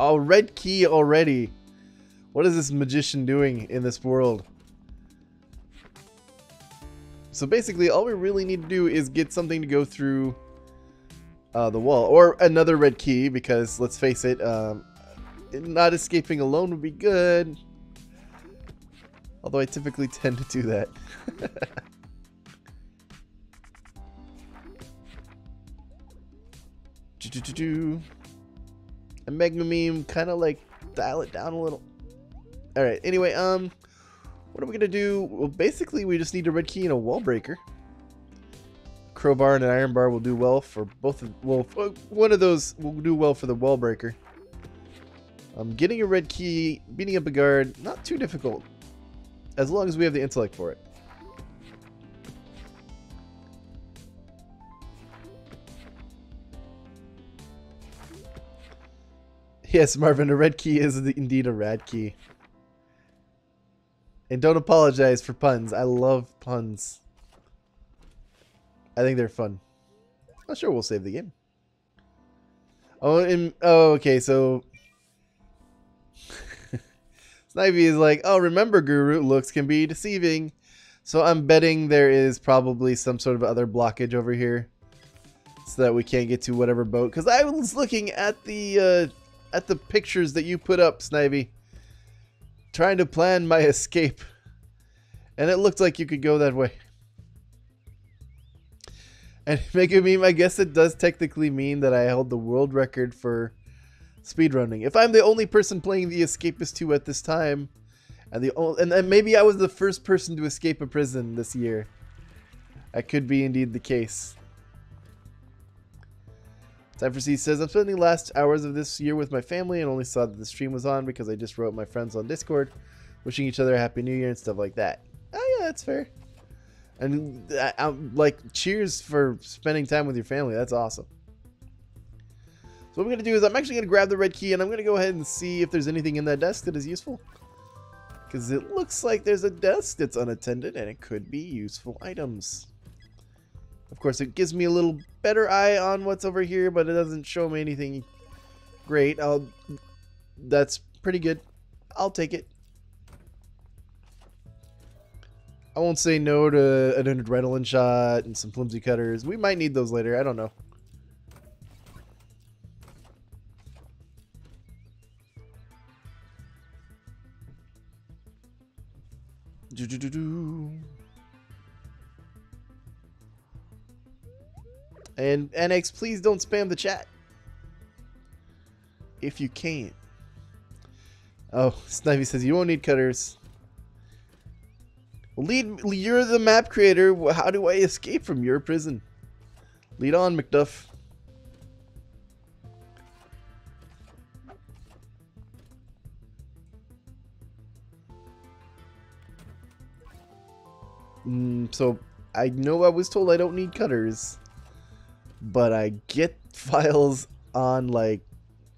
Oh, red key already. What is this magician doing in this world? So basically, all we really need to do is get something to go through the wall. Or another red key, because let's face it, not escaping alone would be good. Although I typically tend to do that. A Mega Meme, kind of like dial it down a little. Alright, anyway, what are we going to do? Well, basically, we just need a red key and a wall breaker. Crowbar and an iron bar will do well for both of, well, one of those will do well for the wall breaker. Getting a red key, beating up a guard, not too difficult. As long as we have the intellect for it. Yes, Marvin, a red key is indeed a rad key. And don't apologize for puns. I love puns. I think they're fun. Oh, sure, we'll save the game. Oh, okay, so... Snivy is like, oh, remember, Guru, looks can be deceiving. So I'm betting there is probably some sort of other blockage over here, so that we can't get to whatever boat. Because I was looking at the pictures that you put up, Snivy, trying to plan my escape, and it looked like you could go that way. And make a meme, I guess it does technically mean that I held the world record for speedrunning. If I'm the only person playing the Escapist 2 at this time, and maybe I was the first person to escape a prison this year, that could be indeed the case. Time for C says, I'm spending the last hours of this year with my family and only saw that the stream was on because I just wrote my friends on Discord, wishing each other a happy new year and stuff like that. Oh yeah, that's fair. And I'm like, cheers for spending time with your family. That's awesome. So what I'm going to do is I'm actually going to grab the red key and I'm going to go ahead and see if there's anything in that desk that is useful. Because it looks like there's a desk that's unattended and it could be useful items. Of course, it gives me a little better eye on what's over here, but it doesn't show me anything great. That's pretty good. I'll take it. I won't say no to an adrenaline shot and some flimsy cutters. We might need those later. I don't know. And NX, please don't spam the chat if you can. Oh, Snivy says you won't need cutters. Well, you're the map creator. How do I escape from your prison? Lead on, McDuff. So I know I was told I don't need cutters, but I get files on, like,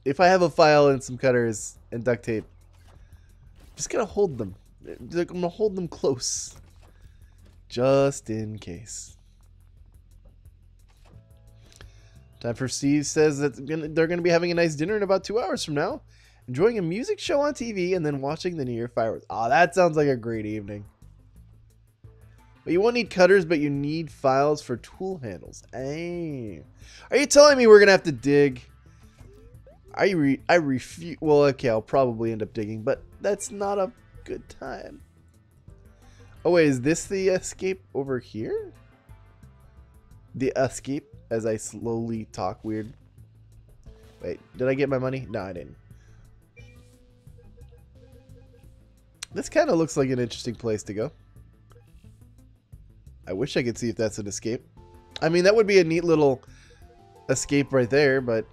if I have a file and some cutters and duct tape, I'm just gonna hold them. I'm gonna hold them close, just in case. Time for Steve says that they're gonna be having a nice dinner in about 2 hours from now, enjoying a music show on TV and then watching the New Year fireworks. Oh, that sounds like a great evening. But you won't need cutters, but you need files for tool handles. Hey. Are you telling me we're going to have to dig? I refuse. Well, okay, I'll probably end up digging, but that's not a good time. Oh, wait, is this the escape over here? The escape, as I slowly talk weird. Wait, did I get my money? No, I didn't. This kind of looks like an interesting place to go. I wish I could see if that's an escape. I mean, that would be a neat little escape right there, but...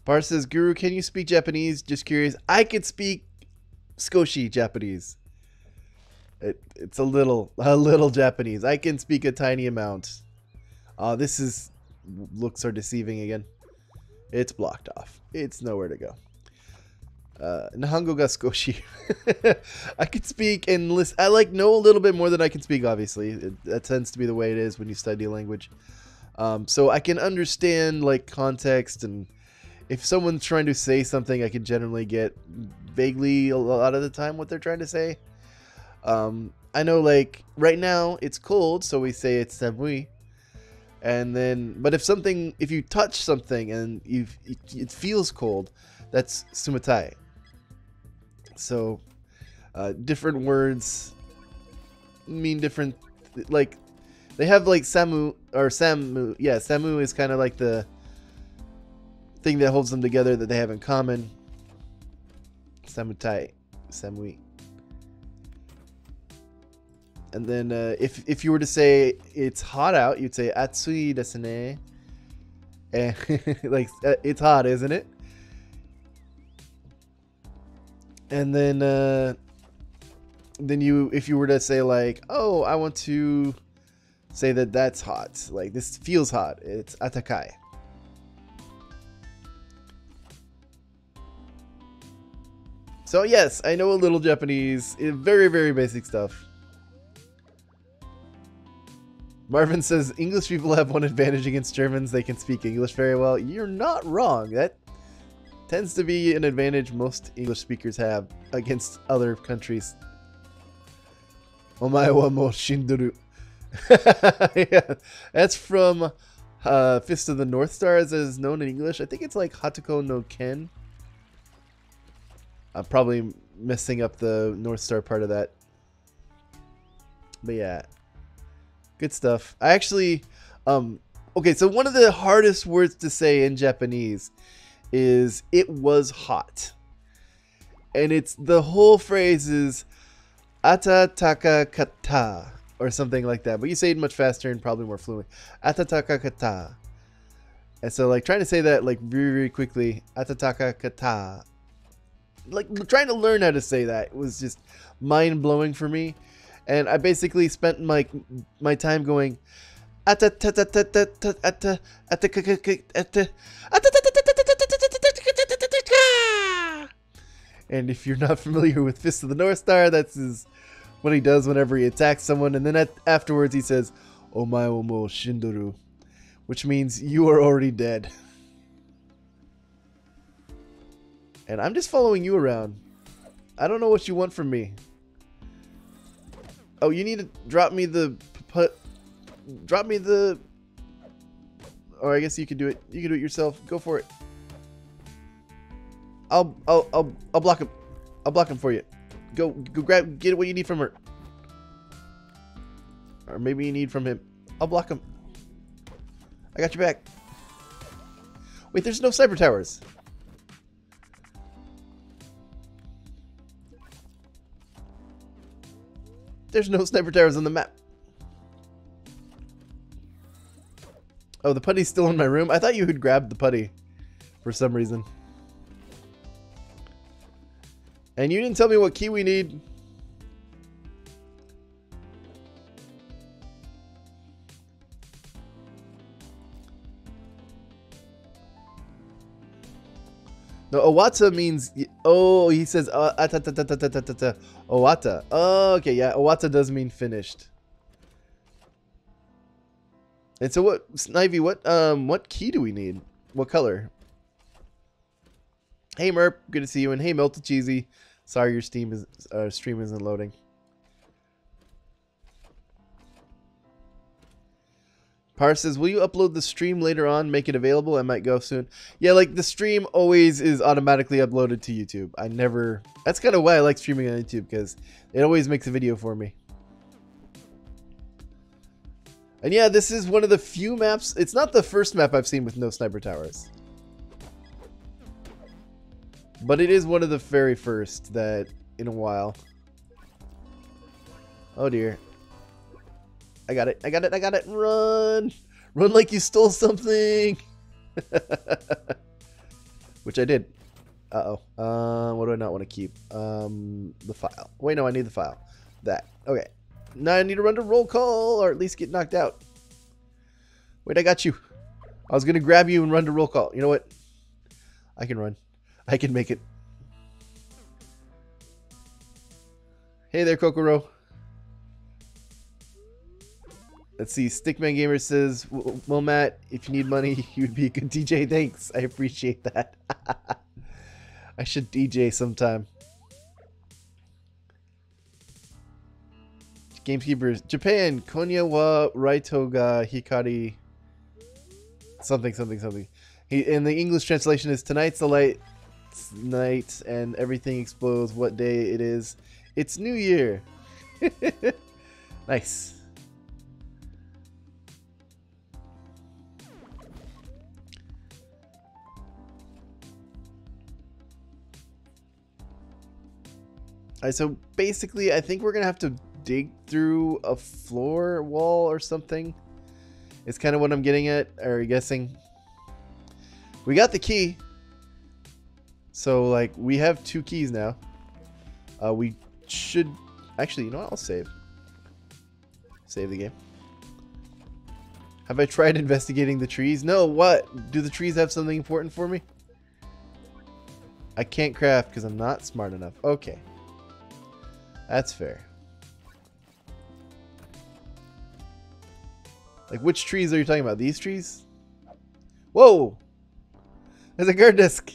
Bar says, Guru, can you speak Japanese? Just curious. I can speak Skoshi Japanese. It's a little Japanese. I can speak a tiny amount. Looks are deceiving again. It's blocked off. It's nowhere to go. Nihongo ga Skoshi. I can speak and listen. I know a little bit more than I can speak, obviously. That tends to be the way it is when you study a language. So I can understand like context, and if someone's trying to say something, I can generally get vaguely a lot of the time what they're trying to say. I know, like right now it's cold, so we say it's samui. And then, but if you touch something and it feels cold, that's sumatai. So, different words mean different, like, they have like samu, or samu, yeah, samu is kind of like the thing that holds them together that they have in common. Samutai, samui. And then if you were to say it's hot out, you'd say atsui desu ne. Like it's hot, isn't it? And then if you were to say like, oh, I want to say that that's hot, like this feels hot, it's atakai. So yes, I know a little Japanese, very, very basic stuff. Marvin says, English people have one advantage against Germans. They can speak English very well. You're not wrong. That tends to be an advantage most English speakers have against other countries. Omae wa mo shinduru. Yeah, that's from Fist of the North Star, as is known in English. I think it's like Hatuko no Ken. I'm probably messing up the North Star part of that. But yeah. Good stuff. I actually, okay, so one of the hardest words to say in Japanese is "it was hot," and the whole phrase is "atataka kata" or something like that. But you say it much faster and probably more fluent. "Atataka kata," and so like trying to say that like very, very quickly, "atataka kata," like trying to learn how to say that was just mind blowing for me. And I basically spent my time going, and if you're not familiar with Fist of the North Star, that's what he does whenever he attacks someone. And then afterwards he says, "Omae wo mo shindoru," which means you are already dead. And I'm just following you around. I don't know what you want from me. Oh, you need to drop me the, or I guess you can do it. You can do it yourself. Go for it. I'll block him. I'll block him for you. Go get what you need from her. Or maybe you need from him. I'll block him. I got your back. Wait, there's no cyber towers. There's no sniper towers on the map. Oh, the putty's still in my room? I thought you had grabbed the putty for some reason. And you didn't tell me what key we need. No, Owata means... Oh, he says... Owata. Oh, okay, yeah. Owata does mean finished. And so what... Snivy, what key do we need? What color? Hey, Merp. Good to see you. And hey, Melted Cheesy. Sorry your stream isn't loading. Par says, will you upload the stream later on, make it available? I might go soon. Yeah, like the stream always is automatically uploaded to YouTube. I never... That's kind of why I like streaming on YouTube, because it always makes a video for me. And yeah, this is one of the few maps... It's not the first map I've seen with no sniper towers. But it is one of the very first that in a while. Oh dear. I got it. I got it. I got it. Run. Run like you stole something. Which I did. Uh-oh. What do I not want to keep? The file. Wait, no, I need the file. That. Okay. Now I need to run to roll call or at least get knocked out. Wait, I got you. I was going to grab you and run to roll call. You know what? I can run. I can make it. Hey there, Kokoro. Let's see. Stickman Gamer says, well, Matt, if you need money, you'd be a good DJ. Thanks. I appreciate that. I should DJ sometime. Gamekeepers. Japan. Konya wa Raito ga Hikari. Something. And the English translation is, tonight's the light night and everything explodes. What day it is? It's New Year. Nice. Alright, so basically I think we're gonna have to dig through a floor wall or something. It's kind of what I'm getting at, or guessing. We got the key. So like we have 2 keys now. We should actually, you know what, I'll save the game. Have I tried investigating the trees? No. What, do the trees have something important for me? I can't craft because I'm not smart enough. Okay, that's fair. Like, which trees are you talking about? These trees? Whoa, there's a guard desk.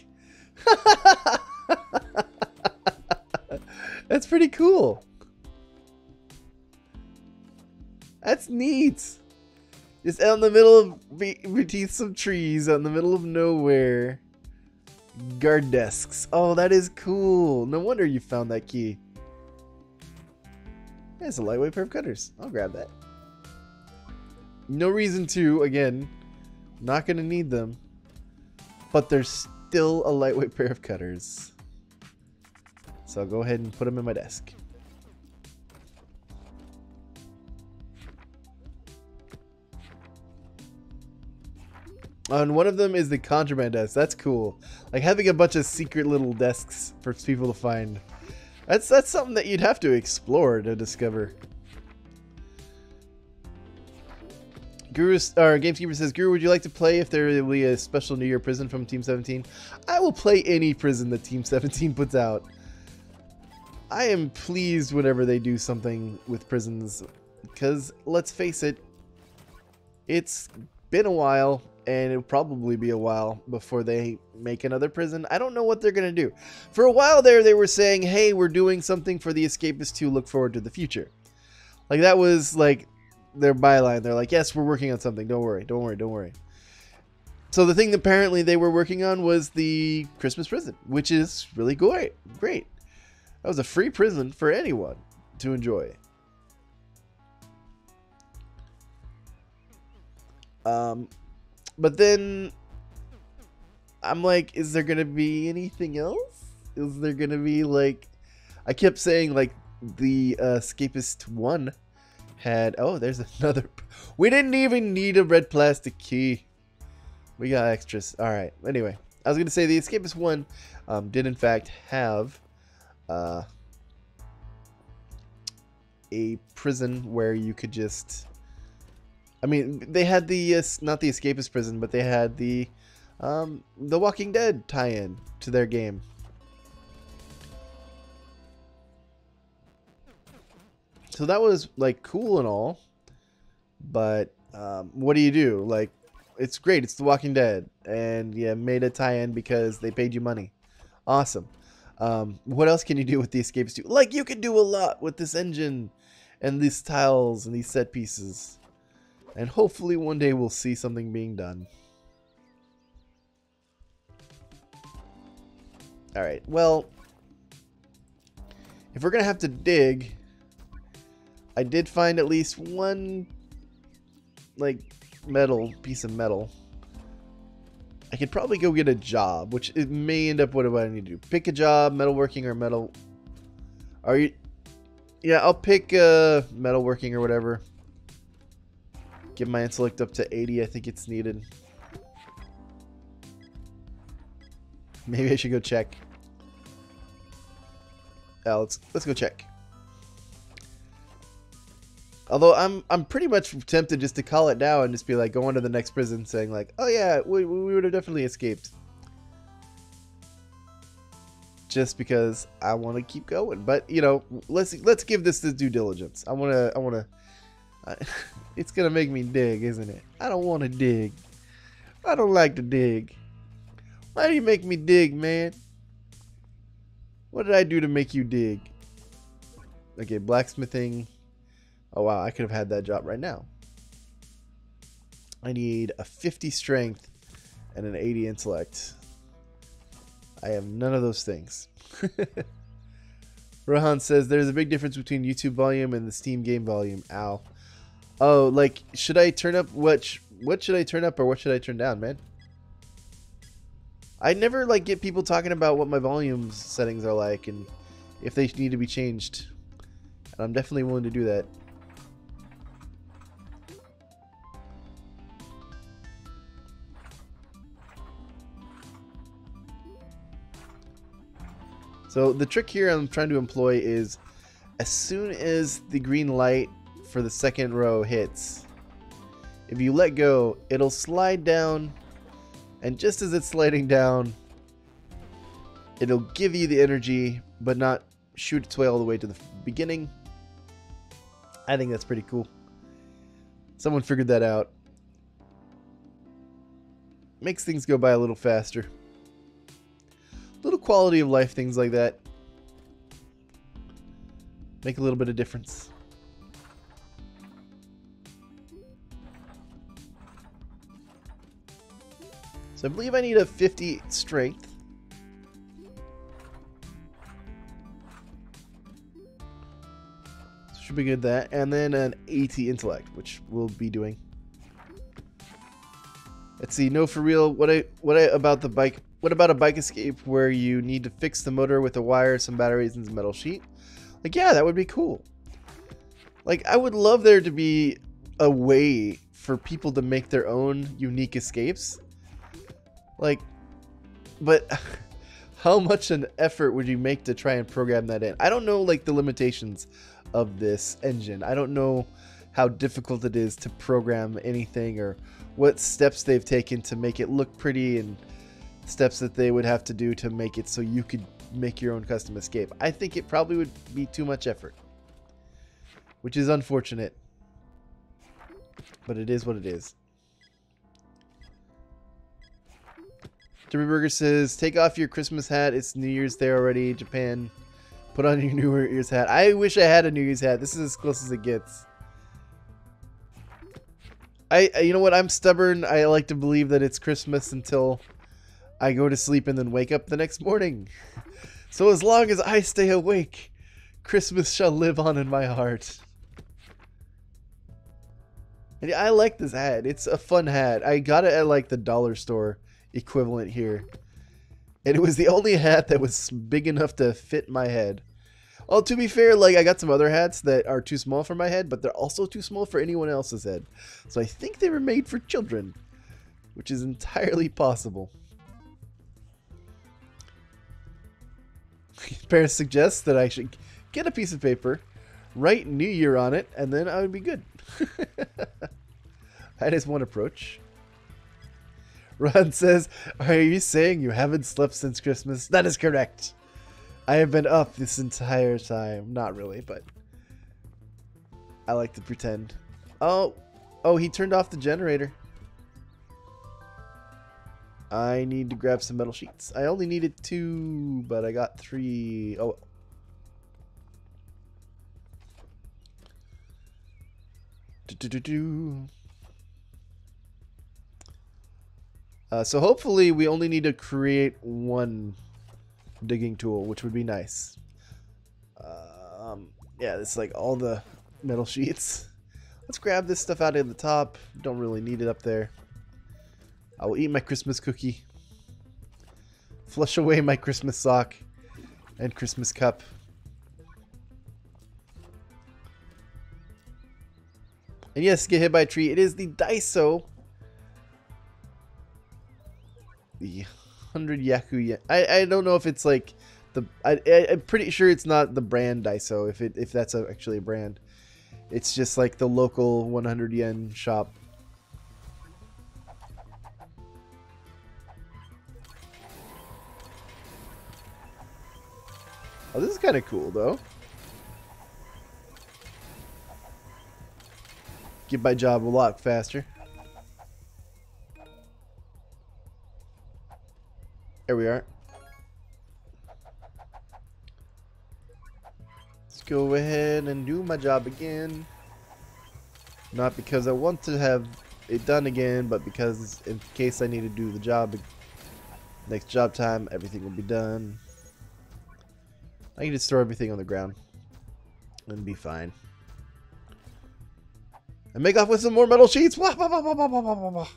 That's pretty cool. That's neat. Just out in the middle of beneath some trees, out in the middle of nowhere. Guard desks. Oh, that is cool. No wonder you found that key. That's a lightweight pair of cutters. I'll grab that. No reason to, again, not gonna need them. But there's still a lightweight pair of cutters. So I'll go ahead and put them in my desk. And one of them is the contraband desk. That's cool. Like having a bunch of secret little desks for people to find. That's something that you'd have to explore to discover. Gameskeeper says, Guru, would you like to play if there will be a special New Year prison from Team 17? I will play any prison that Team 17 puts out. I am pleased whenever they do something with prisons, because let's face it, it's been a while, and it'll probably be a while before they make another prison. I don't know what they're going to do. For a while there, they were saying, hey, we're doing something for the Escapists to look forward to the future. Like, that was, like, their byline. They're like, yes, we're working on something. Don't worry, don't worry, don't worry. So the thing apparently they were working on was the Christmas prison, which is really great. That was a free prison for anyone to enjoy. But then I'm like, is there gonna be anything else? Is there gonna be, like, I kept saying, like, the Escapist 1 had... Oh, there's another... We didn't even need a red plastic key. We got extras. Alright, anyway. I was going to say the Escapist 1 did in fact have a prison where you could just... I mean, they had the... not the Escapist prison, but they had the Walking Dead tie-in to their game. So that was, like, cool and all. But what do you do? Like, it's great. It's The Walking Dead. And yeah, made a tie-in because they paid you money. Awesome. What else can you do with the Escapists 2? Like, you can do a lot with this engine and these tiles and these set pieces. And hopefully one day we'll see something being done. Alright, well, if we're going to have to dig, I did find at least one, like, piece of metal. I could probably go get a job, which it may end up what I need to do. Pick a job, metalworking or metal. Are you... Yeah, I'll pick metalworking or whatever. Get my intellect up to 80. I think it's needed. Maybe I should go check. Let's go check. Although I'm pretty much tempted just to call it now and just be like, go on to the next prison saying like, oh yeah, we would have definitely escaped. Just because I want to keep going. But, you know, let's give this the due diligence. I want to it's going to make me dig, isn't it? I don't want to dig. I don't like to dig. Why do you make me dig, man? What did I do to make you dig? Okay, blacksmithing. Oh, wow, I could have had that job right now. I need a 50 strength and an 80 intellect. I have none of those things. Rohan says, there's a big difference between YouTube volume and the Steam game volume. Ow. Oh, like, should I turn up... What should I turn up or what should I turn down, man? I never, like, get people talking about what my volume settings are like and if they need to be changed. And I'm definitely willing to do that. So the trick here I'm trying to employ is as soon as the green light for the second row hits, if you let go, it'll slide down, and just as it's sliding down, it'll give you the energy, but not shoot its way all the way to the beginning. I think that's pretty cool. Someone figured that out. Makes things go by a little faster. Little quality of life things like that make a little bit of difference. So I believe I need a 50 strength. So should be good that. And then an 80 intellect, which we'll be doing. Let's see, no for real. What about the bike? What about a bike escape where you need to fix the motor with a wire, some batteries, and some metal sheet? Like, yeah, that would be cool. Like, I would love there to be a way for people to make their own unique escapes. Like, but how much an effort would you make to try and program that in? I don't know, like, the limitations of this engine. I don't know how difficult it is to program anything or what steps they've taken to make it look pretty and steps that they would have to do to make it so you could make your own custom escape. I think it probably would be too much effort, which is unfortunate, but it is what it is. Derby Burger says, take off your Christmas hat. It's New Year's there already. Japan. Put on your New Year's hat. I wish I had a New Year's hat. This is as close as it gets. You know what? I'm stubborn. I like to believe that it's Christmas until I go to sleep and then wake up the next morning. So as long as I stay awake, Christmas shall live on in my heart. And I like this hat. It's a fun hat. I got it at like the dollar store equivalent here. And it was the only hat that was big enough to fit my head. Oh, to be fair, like I got some other hats that are too small for my head, but they're also too small for anyone else's head. So I think they were made for children, which is entirely possible. Parents suggest that I should get a piece of paper, write New Year on it, and then I would be good. That is one approach. Ron says, "Are you saying you haven't slept since Christmas?" That is correct. I have been up this entire time. Not really, but I like to pretend. Oh, he turned off the generator. I need to grab some metal sheets. I only needed 2, but I got 3. Oh. So hopefully we only need to create 1 digging tool, which would be nice. Yeah, it's like all the metal sheets. Let's grab this stuff out of the top. Don't really need it up there. I will eat my Christmas cookie. Flush away my Christmas sock and Christmas cup. And yes, get hit by a tree. It is the Daiso. The 100 Yaku yen. I don't know if it's like the. I'm pretty sure it's not the brand Daiso. If that's actually a brand, it's just like the local 100 yen shop. Oh, this is kind of cool, though. Get my job a lot faster. There we are. Let's go ahead and do my job again. Not because I want to have it done again, but because in case I need to do the job next job time, everything will be done. I can just throw everything on the ground and be fine. And make off with some more metal sheets. Wah, wah, wah, wah, wah, wah, wah, wah.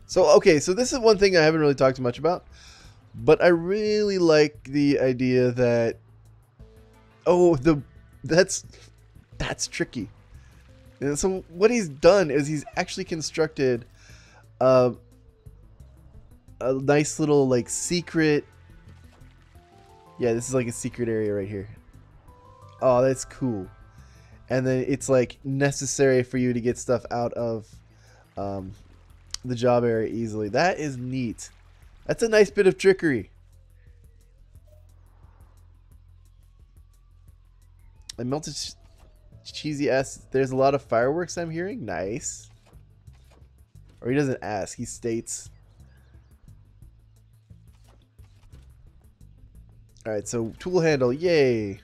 So, okay, so this is one thing I haven't really talked much about. But I really like the idea that... Oh, that's tricky. And so what he's done is he's actually constructed a nice little like secret. Yeah, this is like a secret area right here. Oh, that's cool. And then it's like necessary for you to get stuff out of the job area easily. That is neat. That's a nice bit of trickery. I melted cheesy ass. There's a lot of fireworks I'm hearing. Nice. Or he doesn't ask, he states. Alright, so tool handle, yay.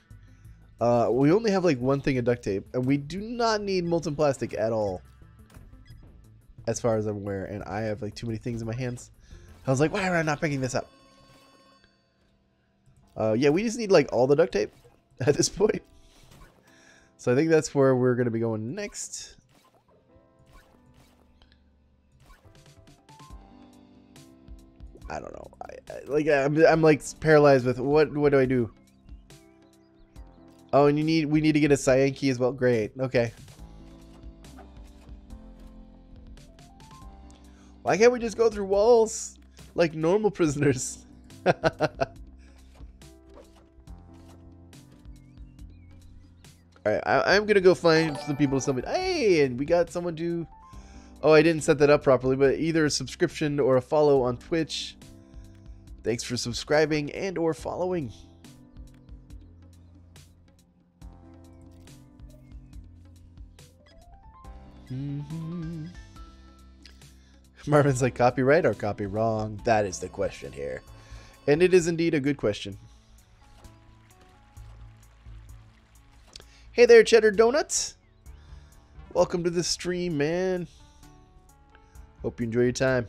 We only have like 1 thing of duct tape, and we do not need molten plastic at all. As far as I'm aware, and I have like too many things in my hands. I was like, why am I not picking this up? Yeah, we just need like all the duct tape at this point. So I think that's where we're going to be going next. I don't know. I'm like paralyzed with what do I do? Oh, and we need to get a cyan key as well. Great. Okay. Why can't we just go through walls like normal prisoners? Alright, I'm gonna go find some people to summon. Hey, and we got someone to... Oh, I didn't set that up properly, but either a subscription or a follow on Twitch. Thanks for subscribing and or following. Marvin's like, copyright or copy wrong? That is the question here. And it is indeed a good question. Hey there, Cheddar Donuts. Welcome to the stream, man. Hope you enjoy your time.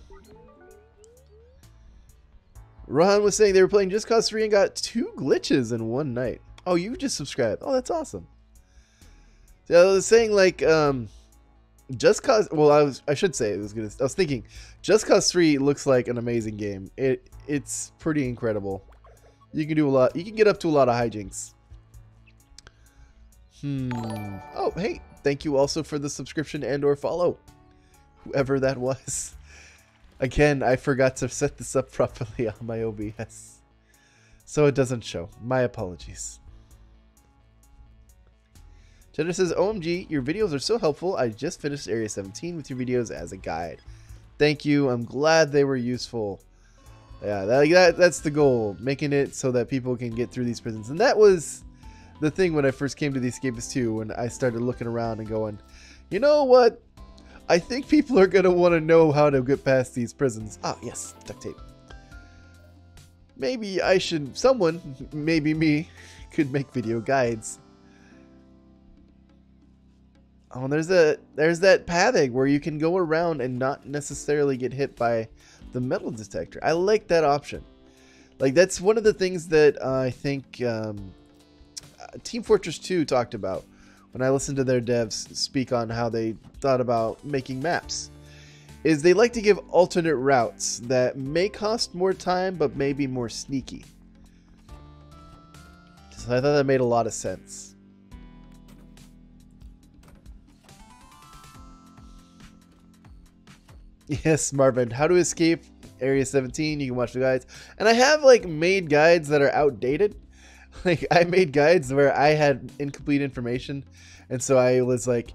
Rohan was saying they were playing Just Cause 3 and got 2 glitches in one night. Oh, you just subscribed. Oh, that's awesome. So I was saying like Just Cause, well, I should say it was good. I was thinking Just Cause 3 looks like an amazing game. It's pretty incredible. You can do a lot. You can get up to a lot of hijinks. Oh, hey. Thank you also for the subscription and or follow. Whoever that was. Again, I forgot to set this up properly on my OBS. So it doesn't show. My apologies. Jenna says, OMG, your videos are so helpful. I just finished Area 17 with your videos as a guide. Thank you. I'm glad they were useful. Yeah, that's the goal. Making it so that people can get through these prisons. And that was the thing when I first came to the Escapists 2, when I started looking around and going, you know what? I think people are going to want to know how to get past these prisons. Ah, yes, duct tape. Maybe I should, someone, maybe me, could make video guides. Oh, there's that pathing where you can go around and not necessarily get hit by the metal detector. I like that option. Like, that's one of the things that I think Team Fortress 2 talked about when I listened to their devs speak on how they thought about making maps. Is they like to give alternate routes that may cost more time but may be more sneaky. So I thought that made a lot of sense. Yes, Marvin, how to escape Area 17. You can watch the guides. And I have like made guides that are outdated. Like, I made guides where I had incomplete information, and so I was like,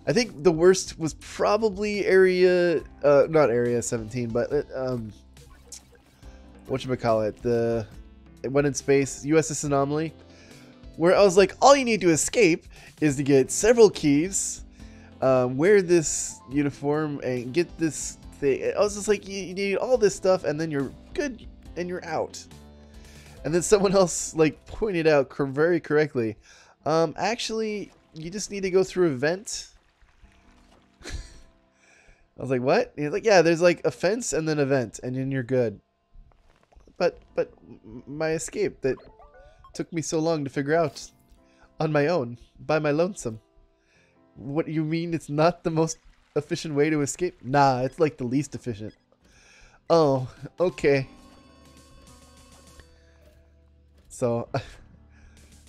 I think the worst was probably not Area 17, but whatchamacallit, it went in space, USS Anomaly, where I was like, all you need to escape is to get several keys, wear this uniform, and get this thing. I was just like, you need all this stuff, and then you're good, and you're out. And then someone else like pointed out very correctly, actually, you just need to go through a vent. I was like, what? He's like, yeah, there's like a fence and then a vent, and then you're good. But my escape that took me so long to figure out on my own, by my lonesome. What, you mean it's not the most efficient way to escape? Nah, it's like the least efficient. Oh, okay. So,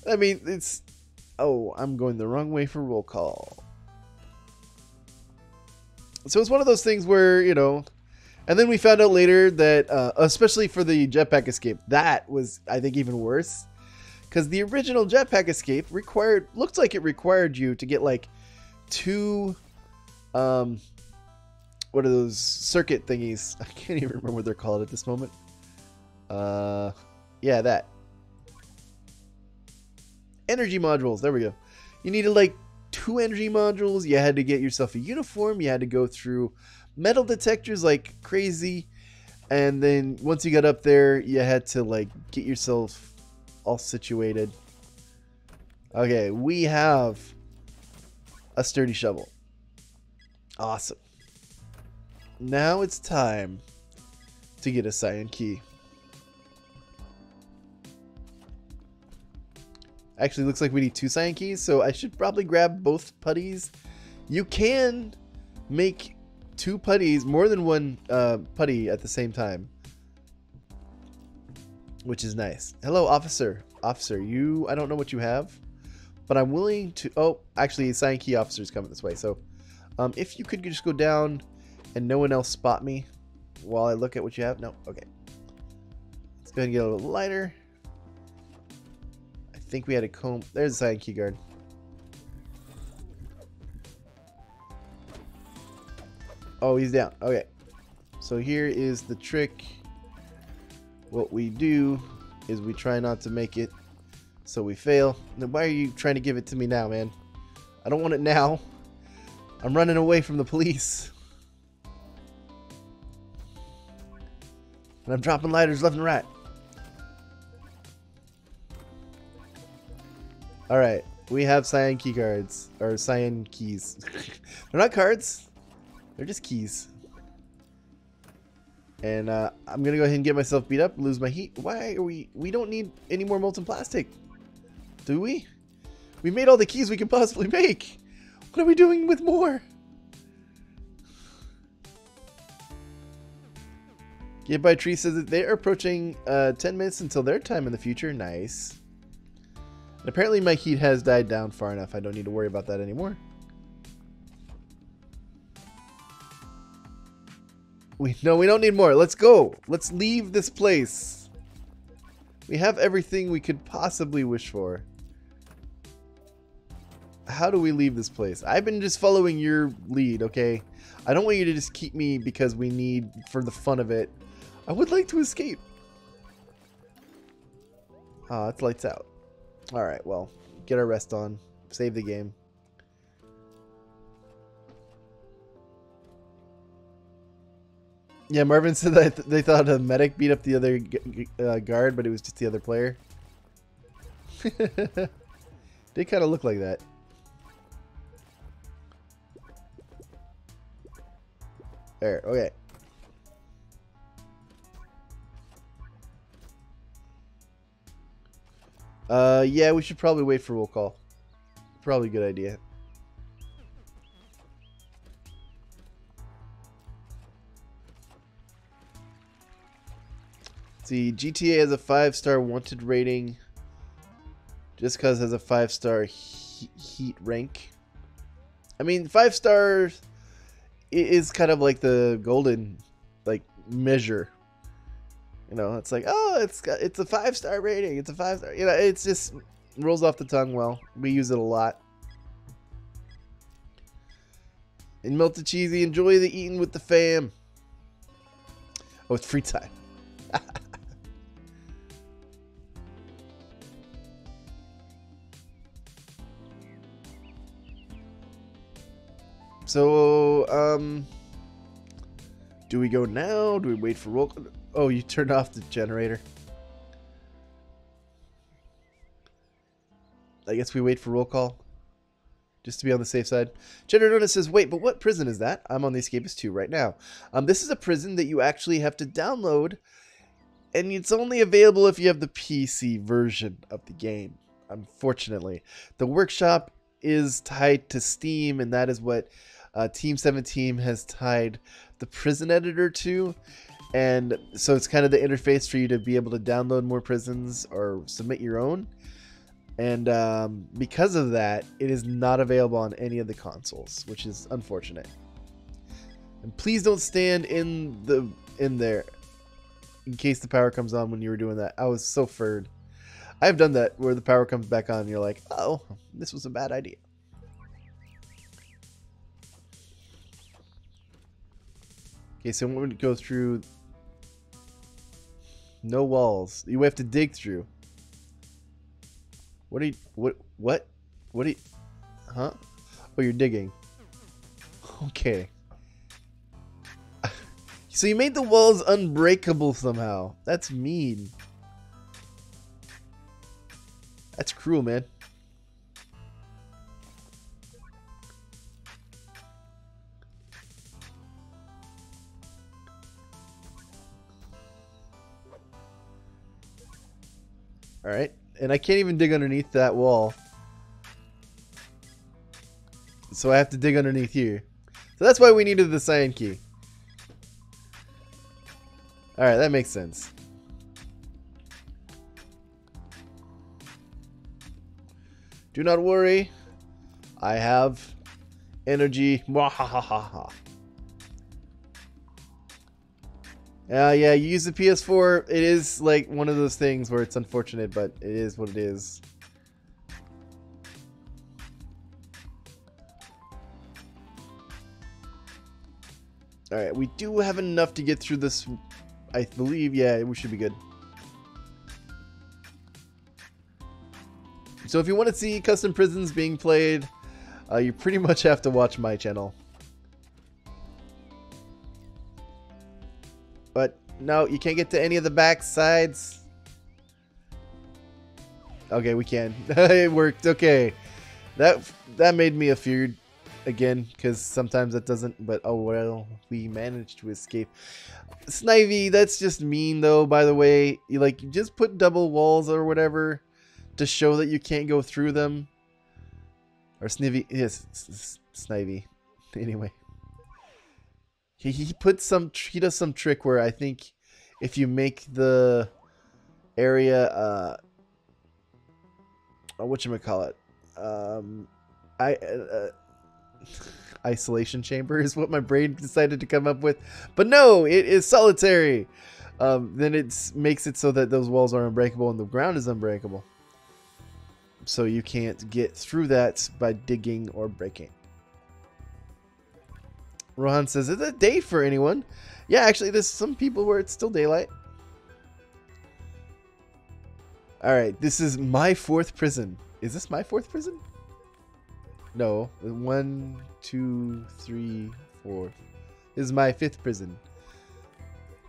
I mean, it's... Oh, I'm going the wrong way for roll call. So it's one of those things where, you know... And then we found out later that, especially for the jetpack escape, that was, I think, even worse. Because the original jetpack escape looked like it required you to get, like, 2... what are those circuit thingies? I can't even remember what they're called at this moment. Yeah, that. Energy modules, there we go. You needed like 2 energy modules. You had to get yourself a uniform. You had to go through metal detectors like crazy. And then once you got up there, you had to like get yourself all situated. Okay, we have a sturdy shovel. Awesome. Now it's time to get a cyan key. Actually, looks like we need 2 cyan keys, so I should probably grab both putties. You can make 2 putties, more than 1 putty at the same time, which is nice. Hello, officer. Officer, I don't know what you have, but I'm willing to... Oh, actually, cyan key officer's coming this way, so if you could just go down and no one else spot me while I look at what you have. No, okay. Let's go ahead and get a little lighter. I think we had a comb. There's a cyan key guard. Oh, he's down. Okay. So here is the trick. What we do is we try not to make it so we fail. Now, why are you trying to give it to me now, man? I don't want it now. I'm running away from the police. And I'm dropping lighters left and right. Alright, we have cyan key cards, or cyan keys. They're not cards, they're just keys. And I'm gonna go ahead and get myself beat up, lose my heat. Why are we don't need any more molten plastic, do we? We made all the keys we can possibly make. What are we doing with more? Get by Tree says that they are approaching 10 minutes until their time in the future. Nice. And apparently my heat has died down far enough. I don't need to worry about that anymore. No, we don't need more. Let's go. Let's leave this place. We have everything we could possibly wish for. How do we leave this place? I've been just following your lead, okay? I don't want you to just keep me because we need for the fun of it. I would like to escape. Ah, it's lights out. Alright, well, get our rest on. Save the game. Yeah, Marvin said that they thought a medic beat up the other guard, but it was just the other player. They kind of look like that. There, okay. Yeah, we should probably wait for roll call. Probably a good idea. See, GTA has a 5-star wanted rating just because it has a 5-star heat rank. I mean, 5 stars is kind of like the golden measure. You know, it's like, oh, it's a 5-star rating. It's a 5-star. You know, it's just rolls off the tongue well. We use it a lot. And Melted Cheesy, enjoy the eating with the fam. Oh, it's free time. So, do we go now? Do we wait for roll? Oh, you turned off the generator. I guess we wait for roll call. Just to be on the safe side. Generator says, wait, but what prison is that? I'm on the Escapists 2 right now. This is a prison that you actually have to download. And it's only available if you have the PC version of the game. Unfortunately. The workshop is tied to Steam, and that is what Team 17 has tied the prison editor to. And so it's kind of the interface for you to be able to download more prisons or submit your own. And because of that, it is not available on any of the consoles, which is unfortunate. And please don't stand in there in case the power comes on when you were doing that. I was so furred. I've done that where the power comes back on and you're like, oh, this was a bad idea. Okay, so we're going to go through no walls. You have to dig through. What are you, what are you, huh? Oh, you're digging. Okay. So you made the walls unbreakable somehow. That's mean. That's cruel, man. Alright. And I can't even dig underneath that wall. So I have to dig underneath here. So that's why we needed the cyan key. Alright, that makes sense. Do not worry. I have energy. Mwahahaha. Yeah, you use the PS4. It is like one of those things where it's unfortunate, but it is what it is. Alright, we do have enough to get through this, I believe. Yeah, we should be good. So if you want to see custom prisons being played, you pretty much have to watch my channel. But no, you can't get to any of the back sides. Okay, we can. It worked. Okay, that made me afeared again, because sometimes that doesn't. But oh well, we managed to escape. Snivy, that's just mean though. By the way, you just put double walls or whatever to show that you can't go through them. Or Snivy, yes, Snivy. Anyway. He does some trick where I think if you make the area whatchamacallit, isolation chamber is what my brain decided to come up with, but no, it is solitary. Then it makes it so that those walls are unbreakable and the ground is unbreakable, so you can't get through that by digging or breaking. Rohan says, is it day for anyone? Yeah, actually there's some people where it's still daylight. Alright, this is my 4th prison. Is this my 4th prison? No. 1, 2, 3, 4. This is my 5th prison.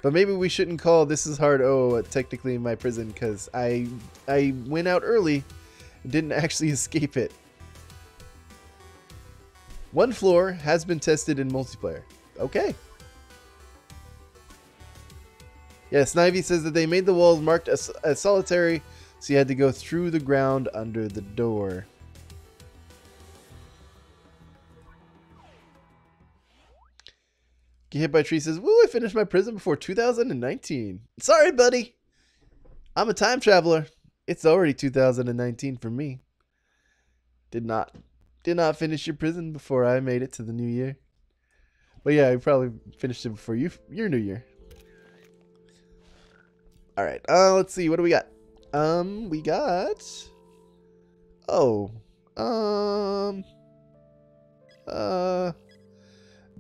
But maybe we shouldn't call This Is Hard technically my prison, because I went out early and didn't actually escape it. 1 floor has been tested in multiplayer. Okay. Yeah, Snivy says that they made the walls marked as solitary, so you had to go through the ground under the door. Get hit by a tree says, woo, I finished my prison before 2019. Sorry, buddy. I'm a time traveler. It's already 2019 for me. Did not finish your prison before I made it to the new year. But yeah, you probably finished it before your new year. Alright, let's see, what do we got? We got...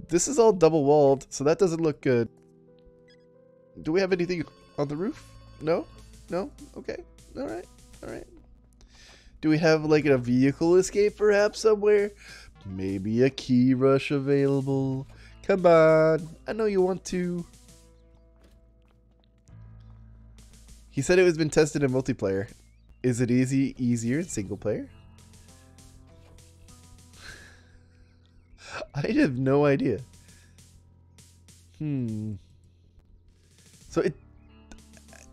this is all double walled, so that doesn't look good. Do we have anything on the roof? No? No? Okay. Alright. Alright. Do we have like a vehicle escape perhaps somewhere? Maybe a key rush available. Come on. I know you want to. He said it has been tested in multiplayer. Is it easier in single player? I have no idea. So it,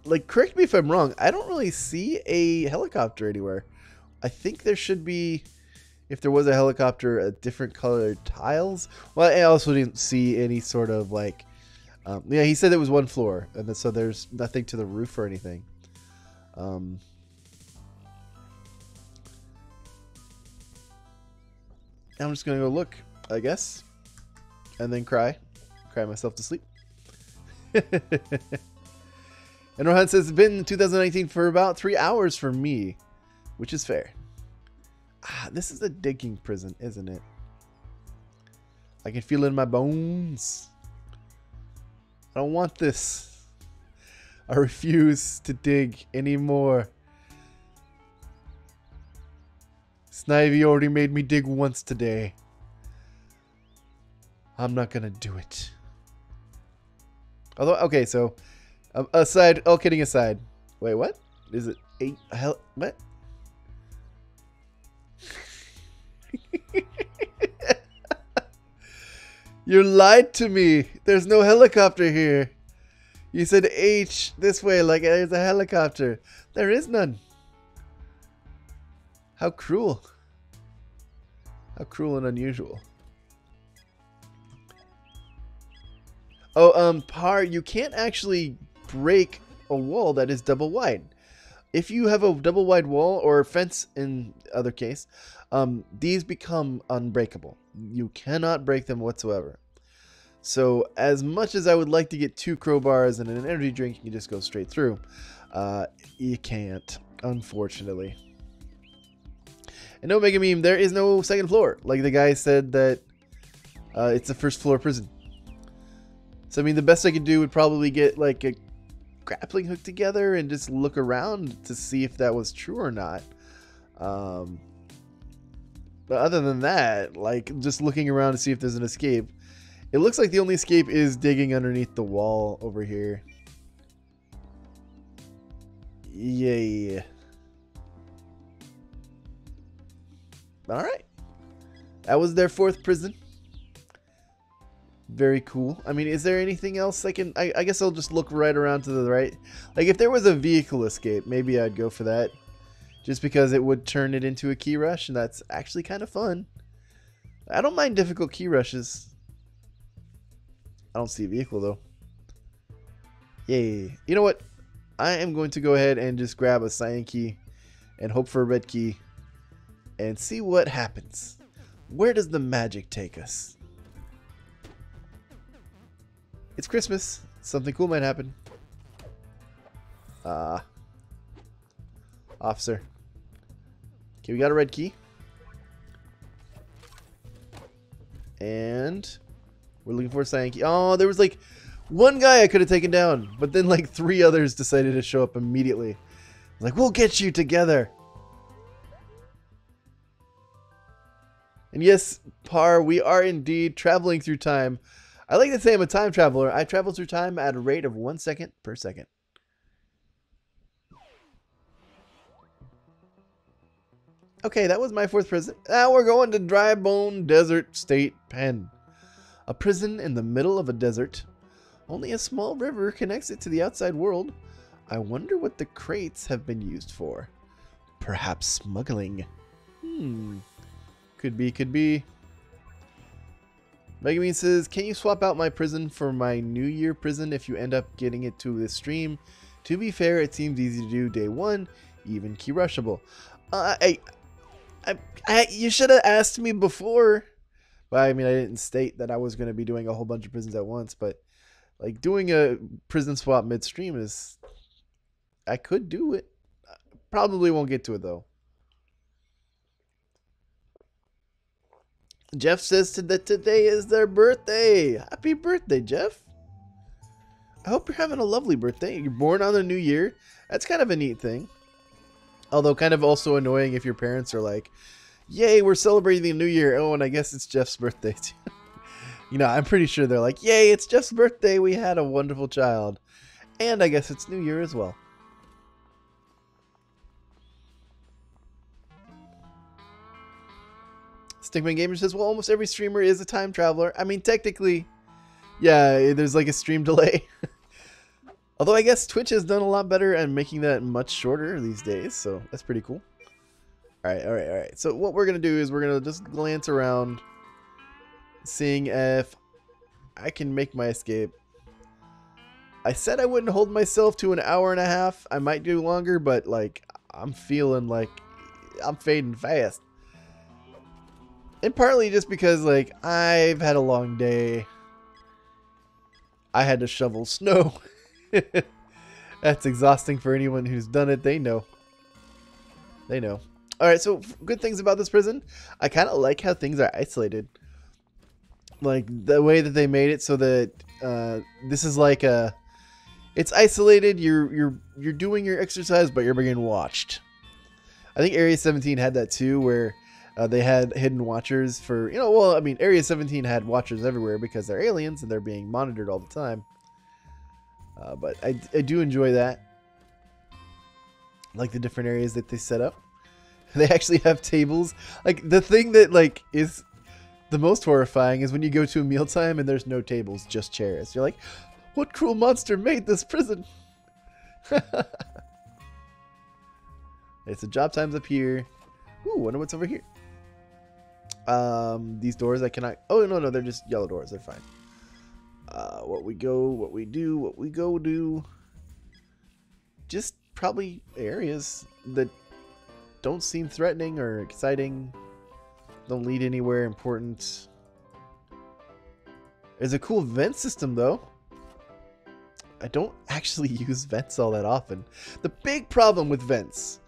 like, correct me if I'm wrong, I don't really see a helicopter anywhere. I think there should be, if there was a helicopter, a different colored tiles. Well, I also didn't see any sort of like, yeah, he said it was 1 floor, and then, so there's nothing to the roof or anything. I'm just gonna go look, I guess, and then cry myself to sleep. And Rohan says, it's been 2019 for about 3 hours for me, which is fair. This is a digging prison, isn't it? I can feel it in my bones. I don't want this. I refuse to dig anymore. Snivy already made me dig once today. I'm not gonna do it. Although, okay, so aside, all kidding aside. Wait, what? Is it 8? Hell, what? You lied to me. There's no helicopter here. You said H this way, like there's a helicopter. There is none. How cruel. How cruel and unusual. Oh, Par, you can't actually break a wall that is double wide. If you have a double wide wall or fence in other case, these become unbreakable. You cannot break them whatsoever. So as much as I would like to get 2 crowbars and an energy drink, you can just go straight through. You can't, unfortunately. And no Mega Meme, there is no 2nd floor. Like the guy said that it's a 1st floor prison. So I mean, the best I could do would probably get like a grappling hook together and just look around to see if that was true or not. But other than that, like just looking around to see if there's an escape, it looks like the only escape is digging underneath the wall over here. Yay. Alright. That was their 4th prison. Very cool. I mean, is there anything else I can... I guess I'll just look right around to the right. Like, if there was a vehicle escape, maybe I'd go for that. Just because it would turn it into a key rush, and that's actually kind of fun. I don't mind difficult key rushes. I don't see a vehicle, though. Yay. You know what? I am going to go ahead and just grab a cyan key and hope for a red key and see what happens. Where does the magic take us? It's Christmas. Something cool might happen. Officer. Okay, we got a red key. And we're looking for a cyan key. Oh, there was like one guy I could have taken down, but then like 3 others decided to show up immediately. I was like, we'll get you together. And yes, Par, we are indeed traveling through time. I like to say I'm a time traveler. I travel through time at a rate of 1 second per second. Okay, that was my 4th prison. Now we're going to Drybone Desert State Pen. A prison in the middle of a desert. Only a small river connects it to the outside world. I wonder what the crates have been used for. Perhaps smuggling. Could be, could be. Megamine says, can you swap out my prison for my New Year prison if you end up getting it to this stream? To be fair, it seems easy to do day 1, even key rushable. You should have asked me before. Well, I mean, I didn't state that I was going to be doing a whole bunch of prisons at once, but like doing a prison swap midstream is, I could do it. Probably won't get to it though. Jeff says that today is their birthday. Happy birthday, Jeff. I hope you're having a lovely birthday. You're born on the new year. That's kind of a neat thing. Although kind of also annoying if your parents are like, yay, we're celebrating the new year. Oh, and I guess it's Jeff's birthday too. You know, I'm pretty sure they're like, yay, it's Jeff's birthday. We had a wonderful child. And I guess it's New Year as well. Stickman Gamer says, well, almost every streamer is a time traveler. I mean, technically, yeah, there's like a stream delay. Although I guess Twitch has done a lot better at making that much shorter these days. So that's pretty cool. All right. So what we're going to do is we're going to just glance around, seeing if I can make my escape. I said I wouldn't hold myself to an hour and a half. I might do longer, but like I'm feeling like I'm fading fast. And partly just because like I've had a long day. I had to shovel snow. That's exhausting for anyone who's done it. They know. They know. Alright, so good things about this prison. I kind of like how things are isolated. Like the way that they made it so that this is like a... It's isolated, you're doing your exercise, but you're being watched. I think Area 17 had that too, where they had hidden watchers for... You know, well, I mean, Area 17 had watchers everywhere because they're aliens and they're being monitored all the time. But I do enjoy that. I like the different areas that they set up. They actually have tables. Like, the thing that, like, is the most horrifying is when you go to a mealtime and there's no tables, just chairs. You're like, what cruel monster made this prison? Okay, so job time's up here. Ooh, wonder what's over here. These doors I cannot... Oh, no, they're just yellow doors. They're fine. What we go, what we do, what we go do. Just probably areas that don't seem threatening or exciting. Don't lead anywhere important. There's a cool vent system though. I don't actually use vents all that often. The big problem with vents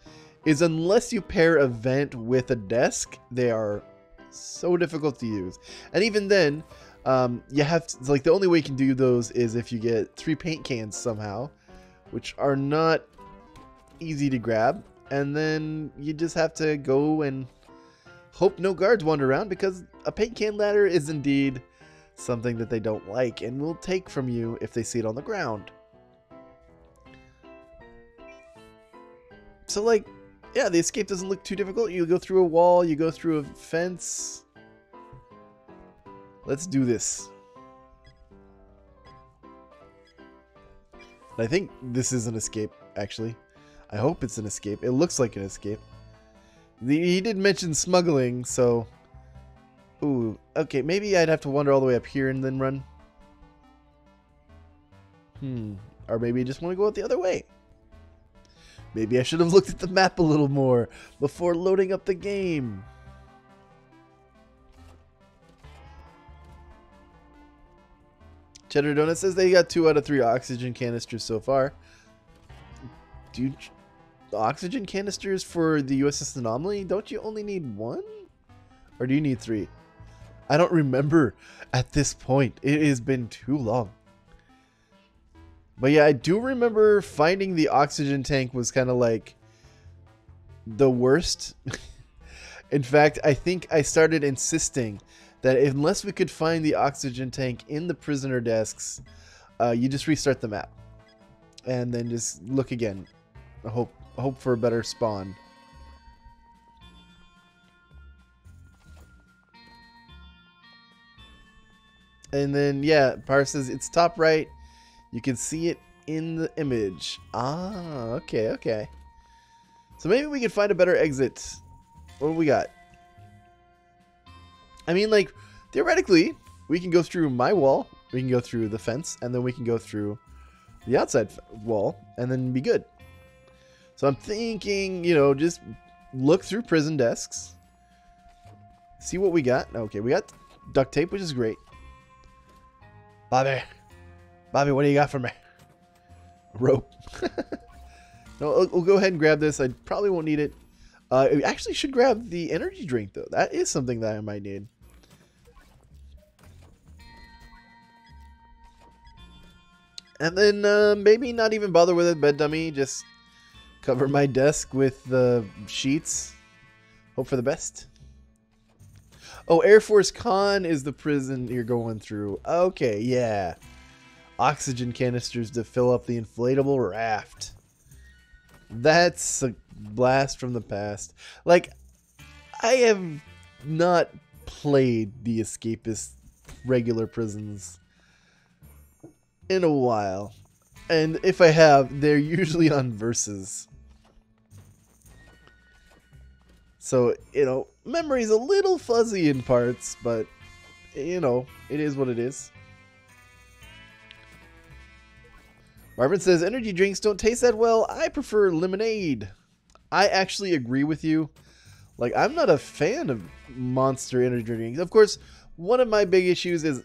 is unless you pair a vent with a desk, they are so difficult to use. And even then, you have to, like, the only way you can do those is if you get 3 paint cans somehow, which are not easy to grab. And then you just have to go and hope no guards wander around, because a paint can ladder is indeed something that they don't like and will take from you if they see it on the ground. So, like, yeah, the escape doesn't look too difficult. You go through a wall, you go through a fence. Let's do this. I think this is an escape, actually. I hope it's an escape. It looks like an escape. He did mention smuggling, so... Ooh, okay, maybe I'd have to wander all the way up here and then run. Or maybe I just want to go out the other way. Maybe I should have looked at the map a little more before loading up the game. Cheddar Donut says they got 2 out of 3 oxygen canisters so far. Dude, oxygen canisters for the USS Anomaly? Don't you only need 1? Or do you need 3? I don't remember at this point. It has been too long. But yeah, I do remember finding the oxygen tank was kind of like the worst. In fact, I think I started insisting that unless we could find the oxygen tank in the prisoner desks, you just restart the map. And then just look again. Hope for a better spawn. And then, yeah, Par says it's top right. You can see it in the image. Ah, okay, okay. So maybe we could find a better exit. What do we got? I mean, like, theoretically, we can go through my wall, we can go through the fence, and then we can go through the outside wall, and then be good. So I'm thinking, you know, just look through prison desks, see what we got. Okay, we got duct tape, which is great. Bobby, what do you got for me? Rope. No, we'll go ahead and grab this. I probably won't need it. I actually should grab the energy drink, though. That is something that I might need. And then maybe not even bother with a bed dummy. Just cover my desk with the sheets. Hope for the best. Oh, Air Force Con is the prison you're going through. Okay, yeah. Oxygen canisters to fill up the inflatable raft. That's a blast from the past. Like, I have not played the Escapist regular prisons in a while. And if I have, they're usually on versus. So, you know, memory's a little fuzzy in parts, but, you know, it is what it is. Marvin says, energy drinks don't taste that well. I prefer lemonade. I actually agree with you. Like, I'm not a fan of Monster energy drinks. Of course, one of my big issues is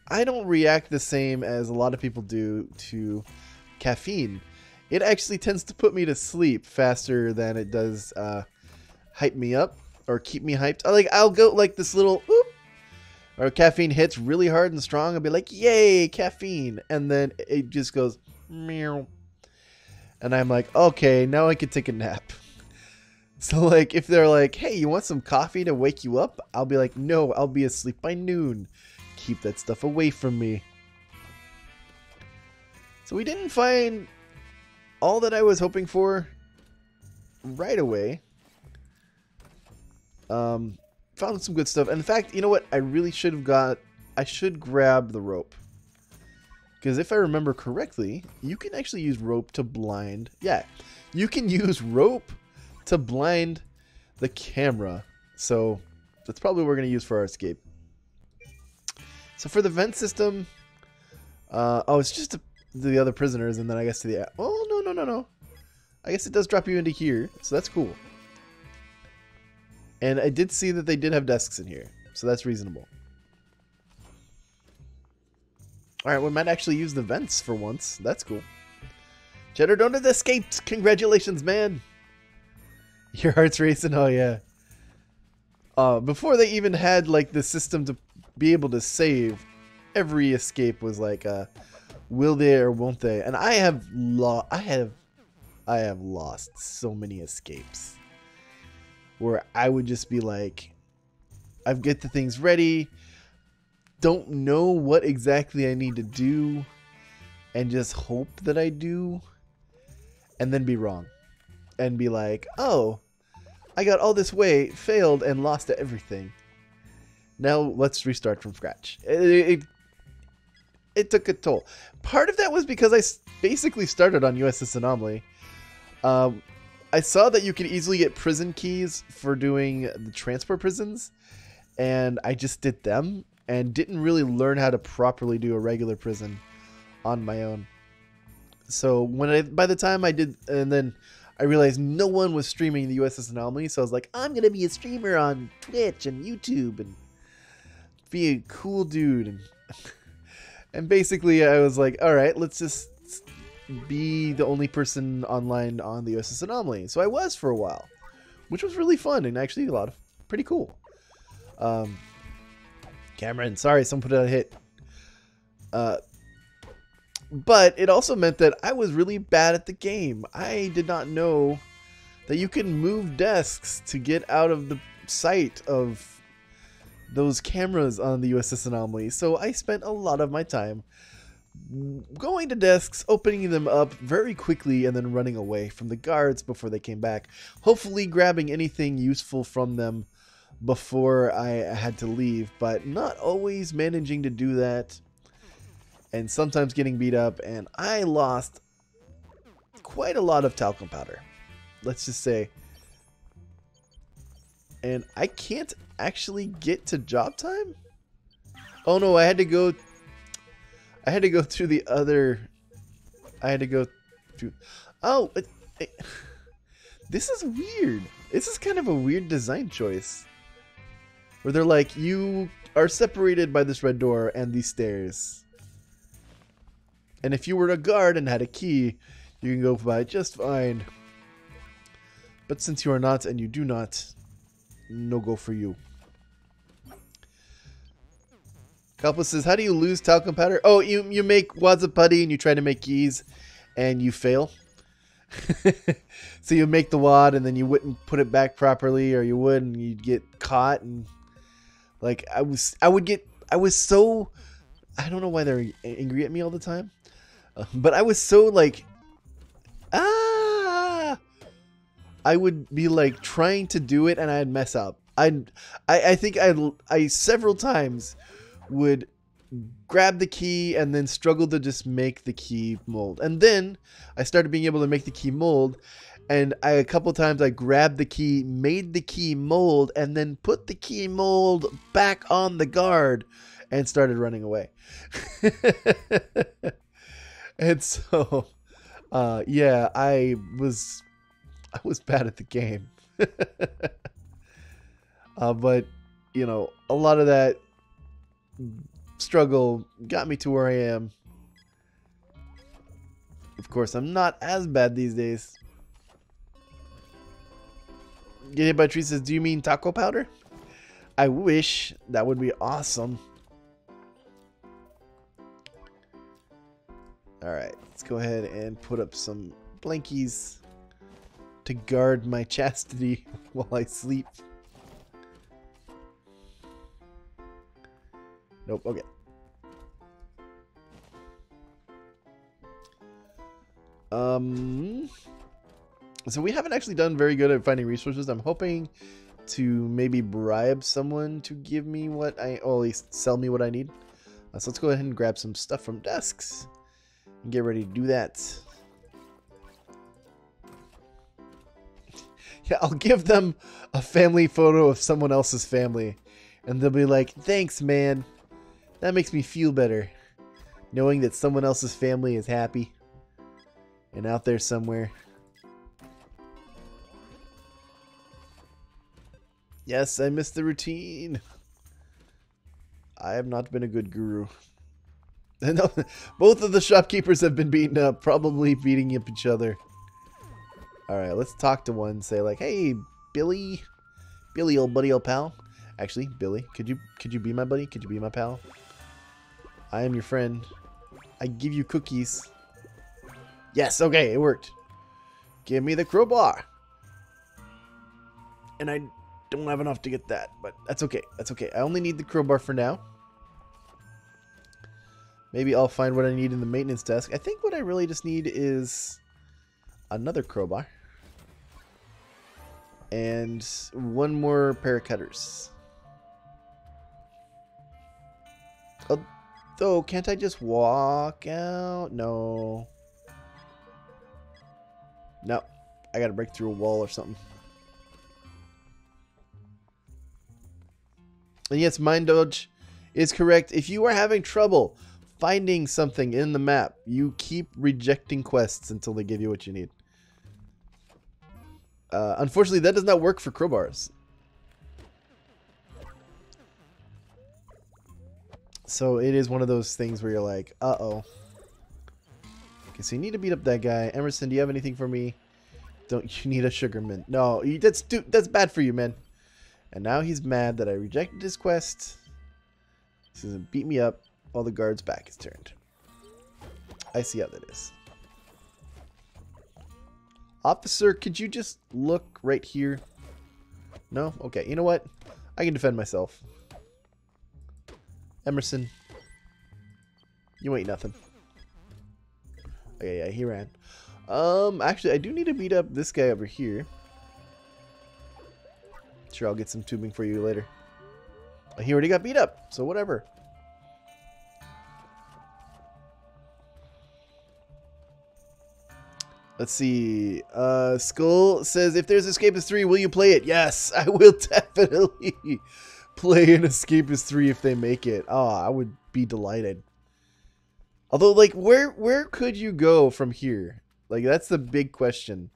I don't react the same as a lot of people do to caffeine. It actually tends to put me to sleep faster than it does hype me up or keep me hyped. I'll go like this little whoop, or caffeine hits really hard and strong. I'll be like, yay, caffeine. And then it just goes meow. And I'm like, okay, now I can take a nap. So like if they're like, hey, you want some coffee to wake you up? I'll be like, no, I'll be asleep by noon. Keep that stuff away from me. So we didn't find all that I was hoping for right away. Found some good stuff. In fact, you know what? I really should have got... I should grab the rope. Because if I remember correctly, you can actually use rope to blind... Yeah, you can use rope to blind the camera. So that's probably what we're going to use for our escape. So for the vent system... oh, it's just the other prisoners, and then I guess to the... Oh, no. I guess it does drop you into here, so that's cool. And I did see that they did have desks in here, so that's reasonable. Alright, we might actually use the vents for once. That's cool. Cheddar Donut escaped! Congratulations, man! Your heart's racing, oh yeah. Before they even had like the system to be able to save, every escape was like, will they or won't they? And I have lost so many escapes. Where I would just be like, I get the things ready, don't know what exactly I need to do, and just hope that I do, and then be wrong. And be like, oh, I got all this way, failed, and lost everything. Now let's restart from scratch. It took a toll. Part of that was because I basically started on USS Anomaly. I saw that you could easily get prison keys for doing the transport prisons, and I just did them and didn't really learn how to properly do a regular prison on my own. So by the time I did, and then I realized no one was streaming the USS Anomaly, so I was like, I'm gonna be a streamer on Twitch and YouTube and be a cool dude. And basically I was like, all right, let's just be the only person online on the USS Anomaly. So I was for a while, which was really fun and actually a lot of pretty cool. Cameron, sorry, someone put out a hit. But it also meant that I was really bad at the game. I did not know that you can move desks to get out of the sight of those cameras on the USS Anomaly. So I spent a lot of my time going to desks, opening them up very quickly, and then running away from the guards before they came back. Hopefully grabbing anything useful from them before I had to leave, but not always managing to do that. And sometimes getting beat up, and I lost quite a lot of talcum powder, let's just say. And I can't actually get to job time? Oh no, I had to go through the other, oh, this is weird. This is kind of a weird design choice. Where they're like, you are separated by this red door and these stairs. And if you were a guard and had a key, you can go by just fine. But since you are not and you do not, no go for you. Kalpa says, how do you lose talcum powder? Oh, you make wads of putty and you try to make keys and you fail. So you make the wad and then you wouldn't put it back properly, or you would and you'd get caught. And like I was so, I don't know why they're angry at me all the time. But I was so like, I would be like trying to do it and I'd mess up. I think I several times would grab the key and then struggle to just make the key mold. And then I started being able to make the key mold, and a couple times I grabbed the key, made the key mold, and then put the key mold back on the guard and started running away. And so, yeah, I was bad at the game. But, you know, a lot of that struggle got me to where I am. Of course, I'm not as bad these days. Get hit by a tree says, do you mean taco powder? I wish. That would be awesome. Alright, let's go ahead and put up some blankies to guard my chastity while I sleep. Nope, okay. So we haven't actually done very good at finding resources. I'm hoping to maybe bribe someone to give me what or at least sell me what I need. So let's go ahead and grab some stuff from desks and get ready to do that. Yeah, I'll give them a family photo of someone else's family, and they'll be like, thanks, man. That makes me feel better, knowing that someone else's family is happy and out there somewhere. Yes, I missed the routine. I have not been a good guru. No, both of the shopkeepers have been beaten up, probably beating up each other. Alright, let's talk to one. Say like, hey, Billy. Billy, old buddy, old pal. Actually, Billy, could you be my buddy? Could you be my pal? I am your friend. I give you cookies. Yes, okay, it worked. Give me the crowbar. And I don't have enough to get that, but that's okay. That's okay. I only need the crowbar for now. Maybe I'll find what I need in the maintenance desk. I think what I really just need is another crowbar. And one more pair of cutters. Although, can't I just walk out? No. No. I gotta break through a wall or something. And yes, Mind Dodge is correct. If you are having trouble finding something in the map. You keep rejecting quests until they give you what you need. Unfortunately, that does not work for crowbars. So it is one of those things where you're like, uh-oh. Okay, so you need to beat up that guy. Emerson, do you have anything for me? Don't you need a sugar mint? No, that's bad for you, man. And now he's mad that I rejected his quest. He's gonna beat me up while the guard's back is turned. I see how that is. Officer, could you just look right here? No? Okay, you know what? I can defend myself. Emerson, you ain't nothing. Okay, yeah, he ran. Actually, I do need to beat up this guy over here. Sure, I'll get some tubing for you later. Oh, he already got beat up, so whatever. Let's see. Skull says, if there's Escapists 3, will you play it? Yes, I will definitely play an Escapists 3 if they make it. Oh, I would be delighted. Although, like, where could you go from here? Like, that's the big question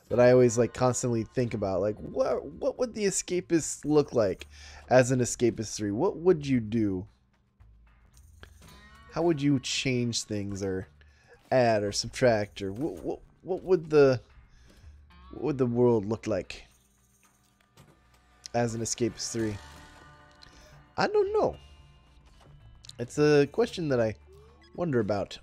that I always, like, constantly think about. Like, what would the Escapists look like as an Escapist 3? What would you do? How would you change things or add or subtract? Or what would the world look like as an Escapist 3? I don't know. It's a question that I wonder about.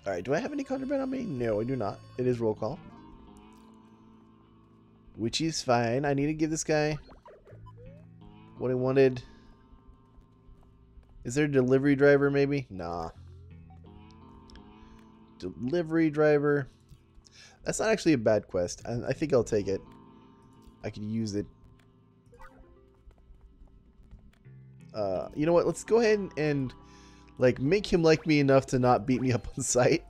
Alright, do I have any contraband on me? No, I do not. It is roll call. Which is fine. I need to give this guy what I wanted. Is there a delivery driver maybe? Nah. Delivery driver. That's not actually a bad quest. I think I'll take it. I could use it. You know what? Let's go ahead and like make him like me enough to not beat me up on sight.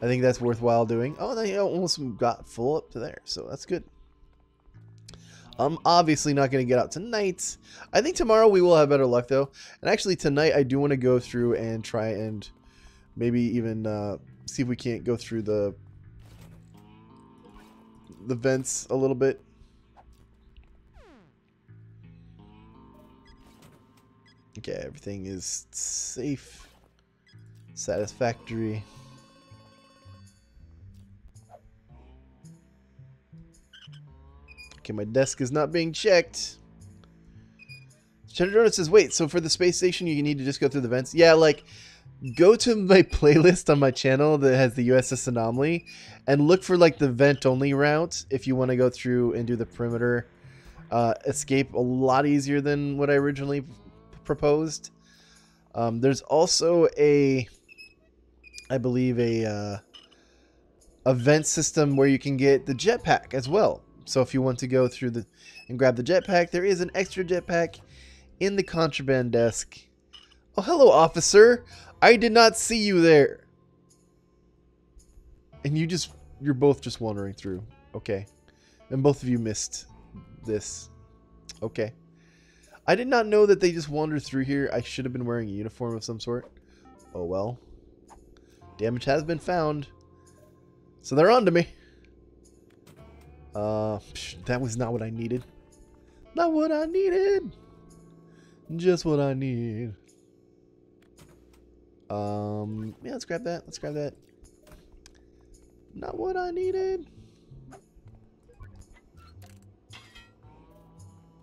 I think that's worthwhile doing. Oh, they almost got full up to there, so that's good. I'm obviously not going to get out tonight. I think tomorrow we will have better luck though. And actually tonight I do want to go through and try and maybe even see if we can't go through the vents a little bit. Okay, everything is safe, satisfactory. Okay, my desk is not being checked. Cheddar Donut says, wait, so for the space station you need to just go through the vents? Yeah, like, go to my playlist on my channel that has the USS Anomaly and look for, like, the vent-only route if you want to go through and do the perimeter escape a lot easier than what I originally proposed. There's also I believe a vent system where you can get the jetpack as well. So if you want to go through and grab the jetpack, there is an extra jetpack in the contraband desk. Oh, hello, officer. I did not see you there. And you're both just wandering through. Okay. And both of you missed this. Okay. I did not know that they just wandered through here. I should have been wearing a uniform of some sort. Oh well. Damage has been found. So they're on to me. That was not what I needed. Not what I needed. Just what I need. Yeah, let's grab that. Let's grab that. Not what I needed.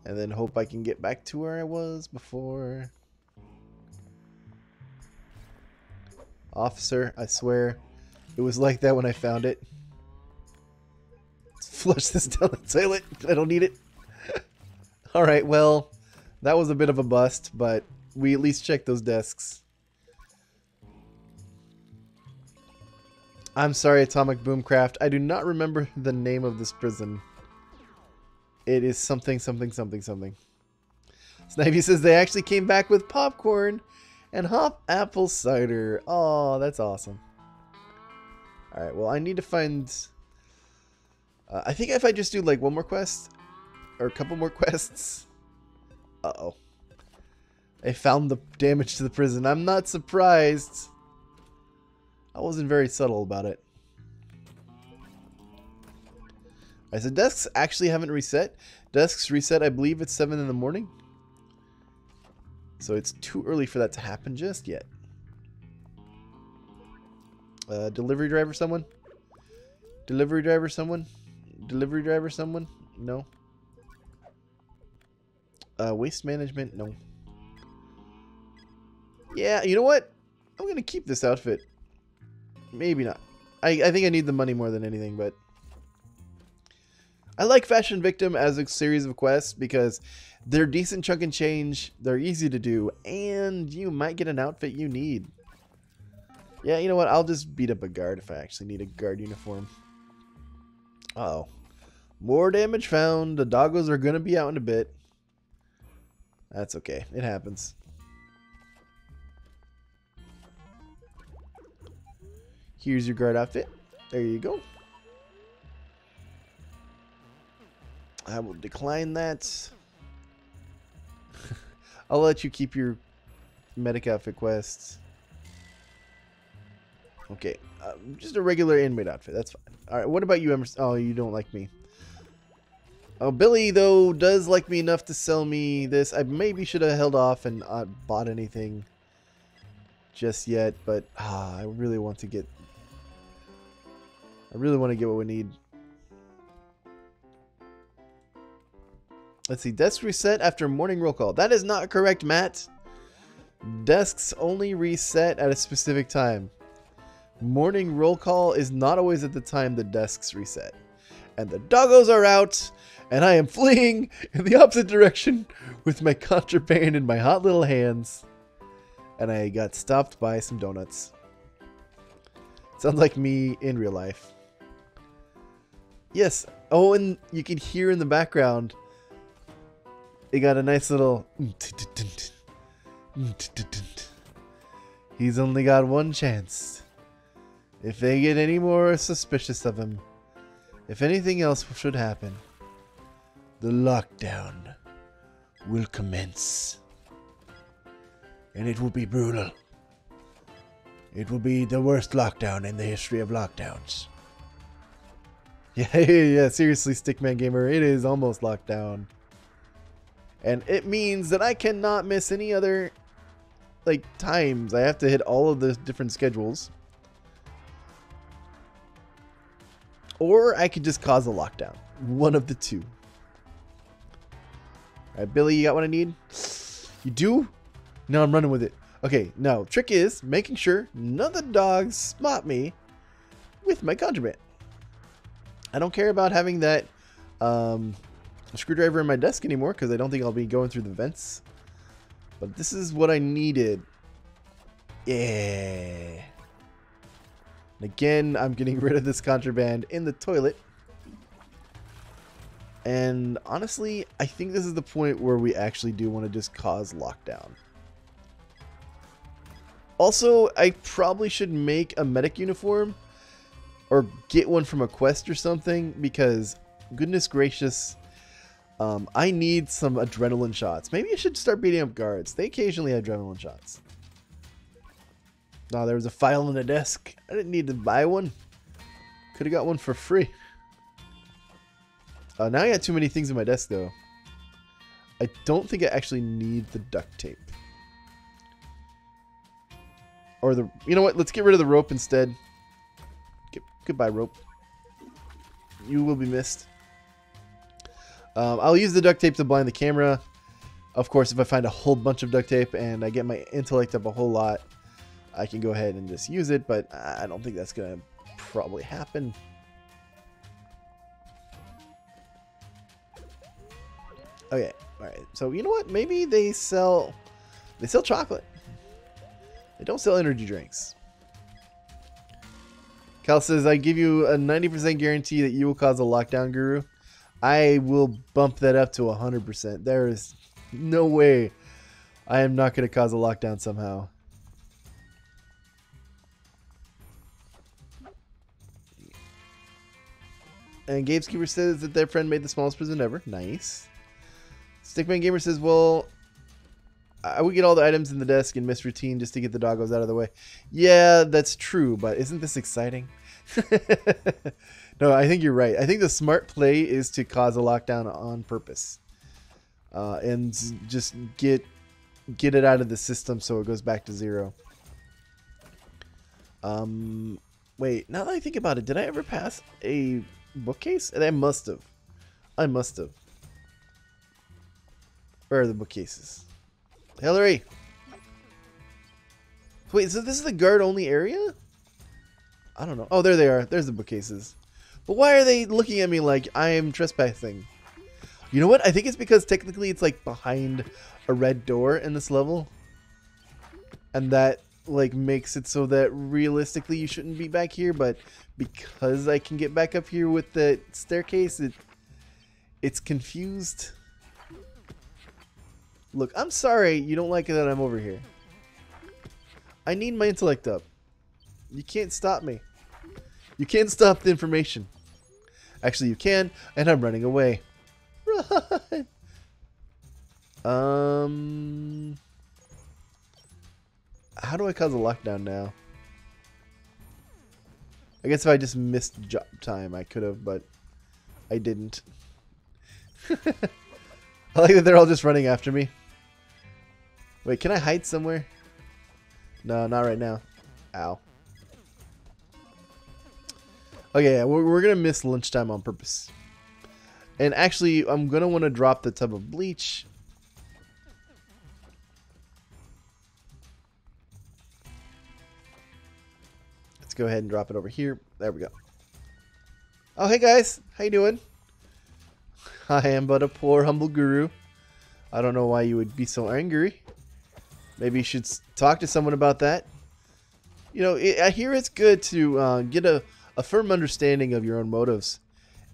And then hope I can get back to where I was before. Officer, I swear, it was like that when I found it. Let's flush this down the toilet. I don't need it. Alright, well, that was a bit of a bust, but we at least checked those desks. I'm sorry, Atomic Boomcraft. I do not remember the name of this prison. It is something, something, something, something. Snivy says they actually came back with popcorn and hop apple cider. Oh, that's awesome. Alright, well, I need to find... I think if I just do, like, one more quest, or a couple more quests, Uh-oh. I found the damage to the prison. I'm not surprised. I wasn't very subtle about it. Alright, so desks actually haven't reset. Desks reset, I believe it's 7 in the morning. So it's too early for that to happen just yet. Delivery driver someone? Delivery driver someone? Delivery driver someone? No. Waste management? No. Yeah, you know what? I'm going to keep this outfit. Maybe not. I think I need the money more than anything, but... I like Fashion Victim as a series of quests because they're decent chunk and change, they're easy to do, and you might get an outfit you need. Yeah, you know what? I'll just beat up a guard if I actually need a guard uniform. Uh-oh. More damage found. The doggos are going to be out in a bit. That's okay. It happens. Here's your guard outfit. There you go. I will decline that. I'll let you keep your medic outfit quests. Okay, just a regular inmate outfit. That's fine. All right, what about you, Emerson? Oh, you don't like me. Oh, Billy, though, does like me enough to sell me this. I maybe should have held off and not bought anything just yet, but I really want to get... I really want to get what we need. Let's see. Desks reset after morning roll call. That is not correct, Matt. Desks only reset at a specific time. Morning roll call is not always at the time the desks reset. And the doggos are out, and I am fleeing in the opposite direction with my contraband in my hot little hands. And I got stopped by some donuts. Sounds like me in real life. Yes. Oh, and you can hear in the background... It got a nice little... He's only got one chance. If they get any more suspicious of him, if anything else should happen, the lockdown will commence. And it will be brutal. It will be the worst lockdown in the history of lockdowns. Yeah, seriously, Stickman Gamer, it is almost lockdown. And it means that I cannot miss any other, like, times. I have to hit all of the different schedules. Or I could just cause a lockdown. One of the two. Alright, Billy, you got what I need? You do? No, I'm running with it. Okay, now, trick is making sure none of the dogs spot me with my contraband. I don't care about having that, screwdriver in my desk anymore because I don't think I'll be going through the vents. But this is what I needed. Yeah. And again, I'm getting rid of this contraband in the toilet. And honestly, I think this is the point where we actually do want to just cause lockdown. Also, I probably should make a medic uniform or get one from a quest or something because, goodness gracious, I need some adrenaline shots. Maybe I should start beating up guards. They occasionally have adrenaline shots. No, there was a file on the desk. I didn't need to buy one. Could have got one for free. Now I got too many things on my desk, though. I don't think I actually need the duct tape. Or the... You know what? Let's get rid of the rope instead. Goodbye, rope. You will be missed. I'll use the duct tape to blind the camera. Of course, if I find a whole bunch of duct tape and I get my intellect up a whole lot, I can go ahead and just use it, but I don't think that's going to probably happen. Okay, alright. So, you know what? Maybe they sell chocolate. They don't sell energy drinks. Cal says, I give you a 90% guarantee that you will cause a lockdown, Guru. I will bump that up to 100%. There is no way I am not going to cause a lockdown somehow. And Gameskeeper says that their friend made the smallest prison ever. Nice. Stickman Gamer says, well, I would get all the items in the desk and miss routine just to get the doggos out of the way. Yeah, that's true, but isn't this exciting? No, I think you're right. I think the smart play is to cause a lockdown on purpose. And just get it out of the system so it goes back to 0. Wait, now that I think about it, did I ever pass a bookcase? And I must have. Where are the bookcases? Hillary! Wait, so this is the guard-only area? I don't know. Oh, there they are. There's the bookcases. But why are they looking at me like I am trespassing? You know what? I think it's because technically it's like behind a red door in this level. And that like makes it so that realistically you shouldn't be back here. But because I can get back up here with the staircase, it's confused. Look, I'm sorry you don't like it that I'm over here. I need my intellect up. You can't stop me. You can't stop the information. Actually, you can, and I'm running away. Run! How do I cause a lockdown now? I guess if I just missed job time, I could have, but I didn't. I like that they're all just running after me. Wait, can I hide somewhere? No, not right now. Ow. Okay, yeah, we're going to miss lunchtime on purpose. And actually, I'm going to want to drop the tub of bleach. Let's go ahead and drop it over here. There we go. Oh, hey guys. How you doing? I am but a poor, humble guru. I don't know why you would be so angry. Maybe you should talk to someone about that. You know, I hear it's good to get a firm understanding of your own motives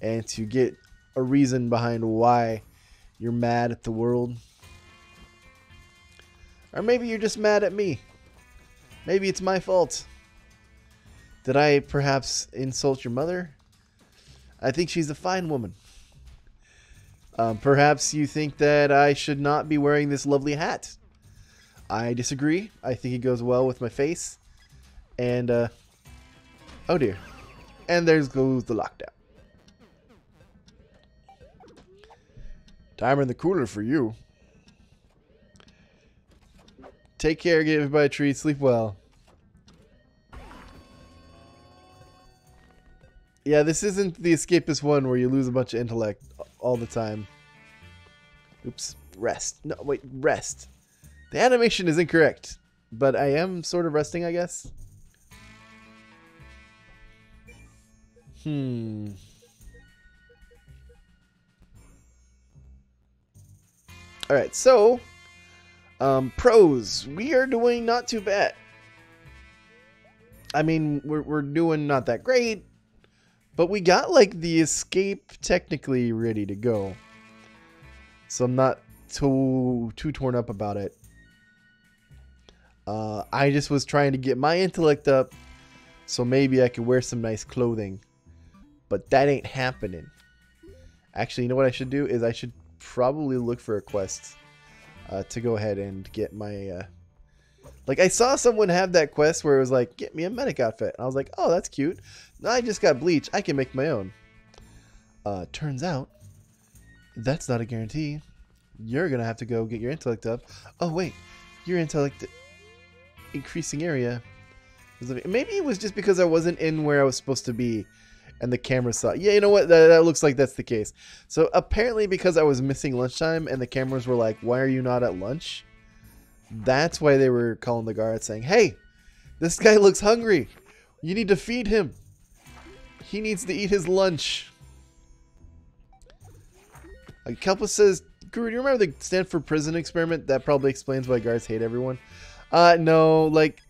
and to get a reason behind why you're mad at the world. Or maybe you're just mad at me. Maybe it's my fault. Did I perhaps insult your mother? I think she's a fine woman. Perhaps you think that I should not be wearing this lovely hat. I disagree. I think it goes well with my face. And, oh dear. And there goes the lockdown. Timer in the cooler for you. Take care, give everybody a treat, sleep well. Yeah, this isn't the Escapist one where you lose a bunch of intellect all the time. Oops. Rest. No, wait, rest. The animation is incorrect, but I am sort of resting, I guess. Alright, so pros. We are doing not too bad. I mean, we're doing not that great, but we got like the escape technically ready to go. So I'm not too torn up about it. I just was trying to get my intellect up so maybe I could wear some nice clothing. But that ain't happening. Actually, you know what I should do is I should probably look for a quest to go ahead and get my... Like, I saw someone have that quest where it was like, get me a medic outfit. And I was like, oh, that's cute. Now I just got bleach. I can make my own. Turns out, that's not a guarantee. You're going to have to go get your intellect up. Oh, wait. Your intellect increasing area. Maybe it was just because I wasn't in where I was supposed to be. And the camera saw. Yeah, you know what? That looks like that's the case. So apparently because I was missing lunchtime and the cameras were like, why are you not at lunch? That's why they were calling the guards saying, hey, this guy looks hungry. You need to feed him. He needs to eat his lunch. Kelpa says, Guru, do you remember the Stanford prison experiment? That probably explains why guards hate everyone. No, like,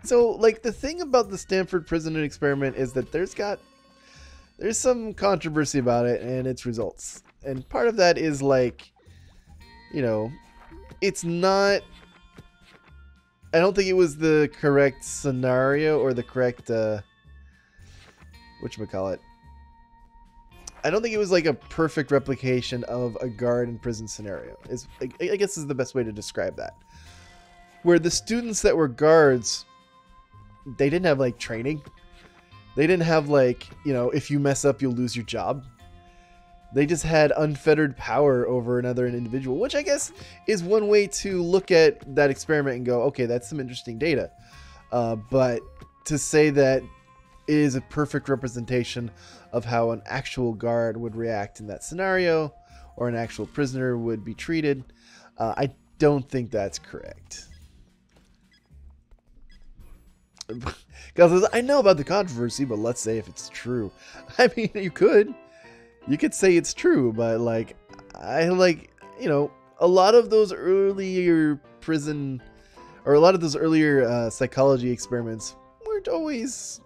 so like the thing about the Stanford prison experiment is that there's some controversy about it and its results. And part of that is like, you know, it's not, I don't think it was the correct scenario or the correct, whatchamacallit. I don't think it was like a perfect replication of a guard in prison scenario. I guess is the best way to describe that. Where the students that were guards, they didn't have like training. They didn't have like, you know, if you mess up, you'll lose your job. They just had unfettered power over another individual, which I guess is one way to look at that experiment and go, okay, that's some interesting data. But to say that it is a perfect representation of how an actual guard would react in that scenario, or an actual prisoner would be treated, I don't think that's correct. Because I know about the controversy, but let's say if it's true. I mean, you could say it's true, but like, I like, you know, a lot of those earlier prison, or a lot of those earlier psychology experiments weren't always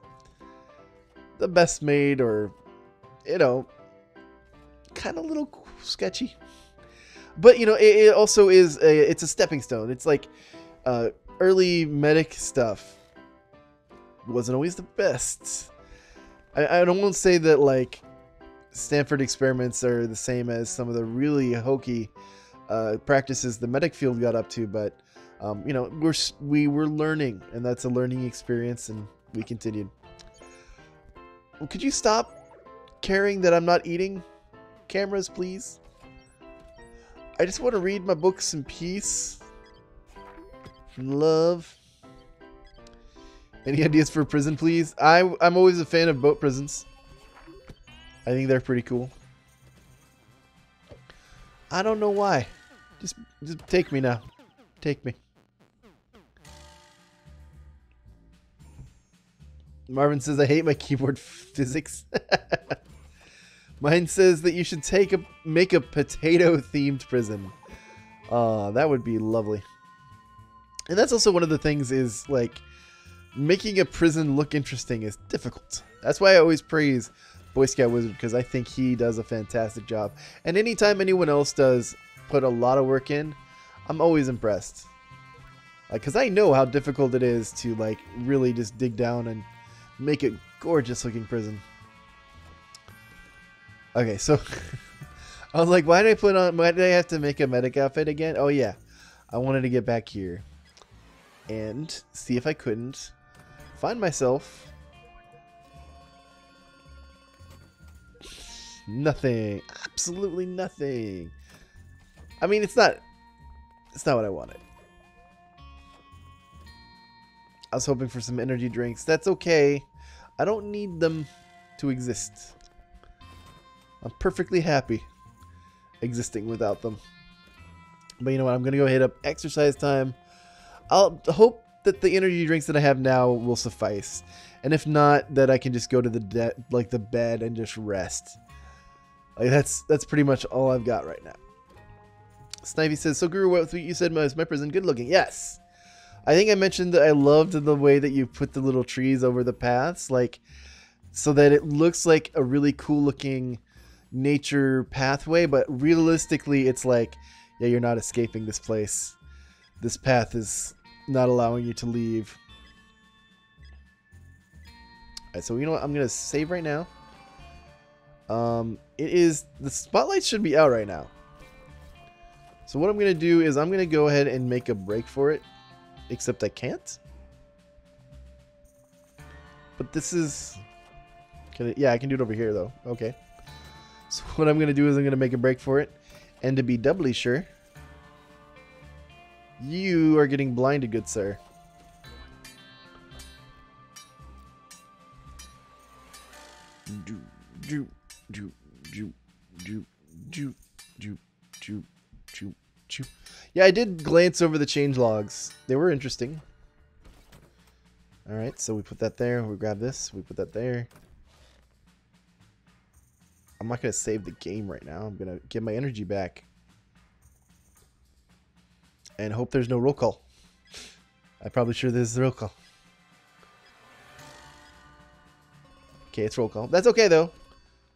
the best made, or, you know, kind of a little sketchy. But, you know, it also is it's a stepping stone. It's like early medic stuff wasn't always the best. I don't want to say that like Stanford experiments are the same as some of the really hokey practices the medic field got up to, but you know, we were learning, and that's a learning experience, and we continued. Well, could you stop caring that I'm not eating cameras, please? I just want to read my books in peace and love. Any ideas for a prison, please? I'm always a fan of boat prisons. I think they're pretty cool. I don't know why. Just take me now. Take me. Marvin says, I hate my keyboard physics. Mine says that you should make a potato-themed prison. That would be lovely. And that's also one of the things is, like, making a prison look interesting is difficult. That's why I always praise Boy Scout Wizard, because I think he does a fantastic job. And anytime anyone else does put a lot of work in, I'm always impressed. Like, because I know how difficult it is to, like, really just dig down and make a gorgeous looking prison. Okay, so I was like, why did I have to make a medic outfit again? Oh yeah, I wanted to get back here and see if I couldn't find myself nothing, absolutely nothing. I mean, it's not what I wanted. I was hoping for some energy drinks. That's okay. I don't need them to exist. I'm perfectly happy existing without them. But you know what? I'm going to go hit up exercise time. I'll hope that the energy drinks that I have now will suffice. And if not, that I can just go to the bed and just rest. Like that's pretty much all I've got right now. Snivy says, so Guru, what you said was my prison good looking? Yes. I think I mentioned that I loved the way that you put the little trees over the paths, like, so that it looks like a really cool looking nature pathway, but realistically it's like, yeah, you're not escaping this place. This path is not allowing you to leave. Alright, so you know what? I'm gonna save right now. The spotlight should be out right now. So what I'm gonna do is I'm gonna go ahead and make a break for it. Except I can't. But this is... yeah, I can do it over here, though. Okay. So what I'm going to do is I'm going to make a break for it. And to be doubly sure, you are getting blinded, good sir. Yeah, I did glance over the change logs. They were interesting. Alright, so we put that there. We grab this. We put that there. I'm not going to save the game right now. I'm going to get my energy back. And hope there's no roll call. I'm probably sure this is a roll call. Okay, it's roll call. That's okay, though.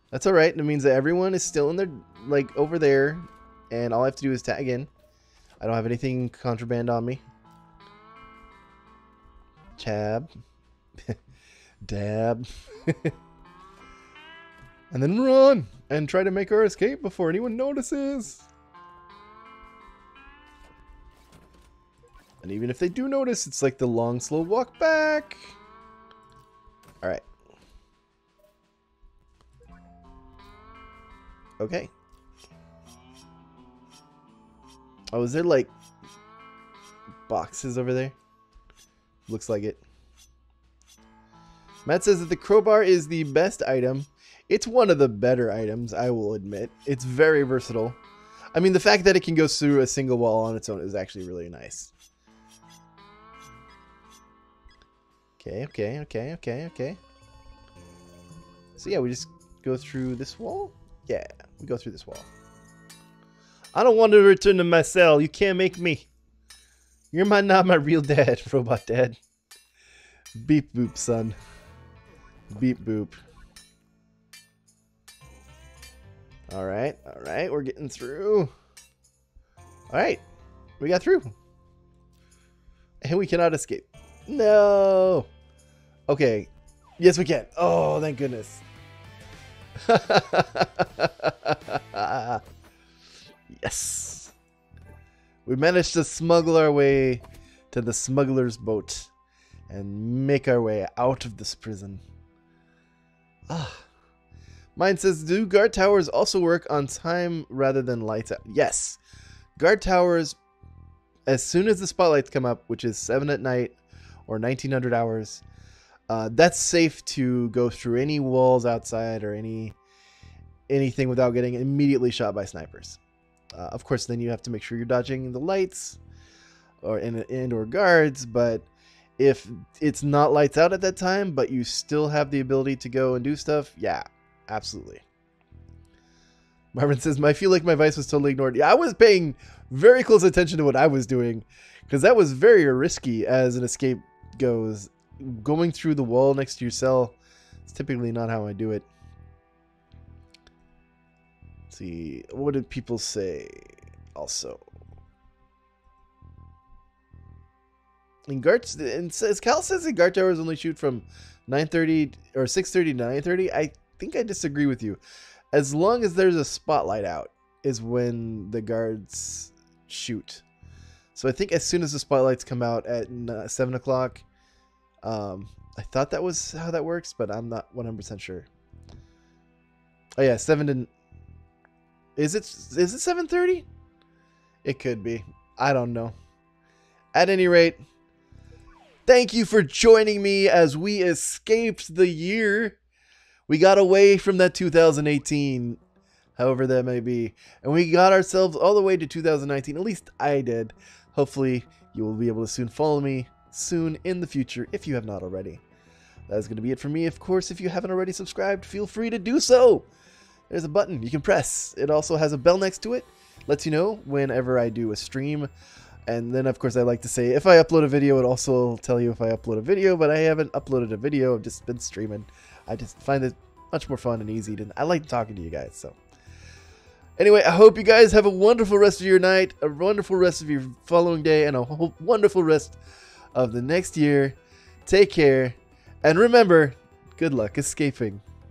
That's alright. It means that everyone is still in their, like, over there. And all I have to do is tag in. I don't have anything contraband on me. Tab. Dab. And then run and try to make our escape before anyone notices. And even if they do notice, it's like the long, slow walk back. Alright. Okay. Oh, is there like boxes over there? Looks like it. Matt says that the crowbar is the best item. It's one of the better items, I will admit. It's very versatile. I mean, the fact that it can go through a single wall on its own is actually really nice. Okay. So yeah, we just go through this wall? Yeah, we go through this wall. I don't want to return to my cell. You can't make me. You're not my real dad, robot dad. Beep boop, son. Beep boop. Alright, we're getting through. Alright, we got through. And we cannot escape. No! Okay, yes we can. Oh, thank goodness. Yes! We managed to smuggle our way to the smuggler's boat and make our way out of this prison. Ah. Mine says, do guard towers also work on time rather than lights out? Yes. Guard towers, as soon as the spotlights come up, which is 7 at night or 1900 hours, that's safe to go through any walls outside or anything without getting immediately shot by snipers. Of course, then you have to make sure you're dodging the lights or guards, but if it's not lights out at that time, but you still have the ability to go and do stuff, yeah, absolutely. Marvin says, I feel like my vice was totally ignored. Yeah, I was paying very close attention to what I was doing, because that was very risky as an escape goes. Going through the wall next to your cell is typically not how I do it. Let's see, what did people say also? And Cal says the guard towers only shoot from 9:30 or 6:30 to 9:30. I think I disagree with you. As long as there's a spotlight out is when the guards shoot. So I think as soon as the spotlights come out at 7 o'clock, I thought that was how that works, but I'm not 100% sure. Oh yeah, 7 to... Is it 7:30? It could be. I don't know. At any rate, thank you for joining me as we escaped the year. We got away from that 2018, however that may be, and we got ourselves all the way to 2019. At least I did. Hopefully, you will be able to soon follow me soon in the future if you have not already. That is going to be it for me. Of course, if you haven't already subscribed, feel free to do so. There's a button you can press. It also has a bell next to it. Lets you know whenever I do a stream. And then, of course, I like to say if I upload a video, it also tell you if I upload a video. But I haven't uploaded a video. I've just been streaming. I just find it much more fun and easy. I like talking to you guys. So anyway, I hope you guys have a wonderful rest of your night, a wonderful rest of your following day, and a wonderful rest of the next year. Take care. And remember, good luck escaping.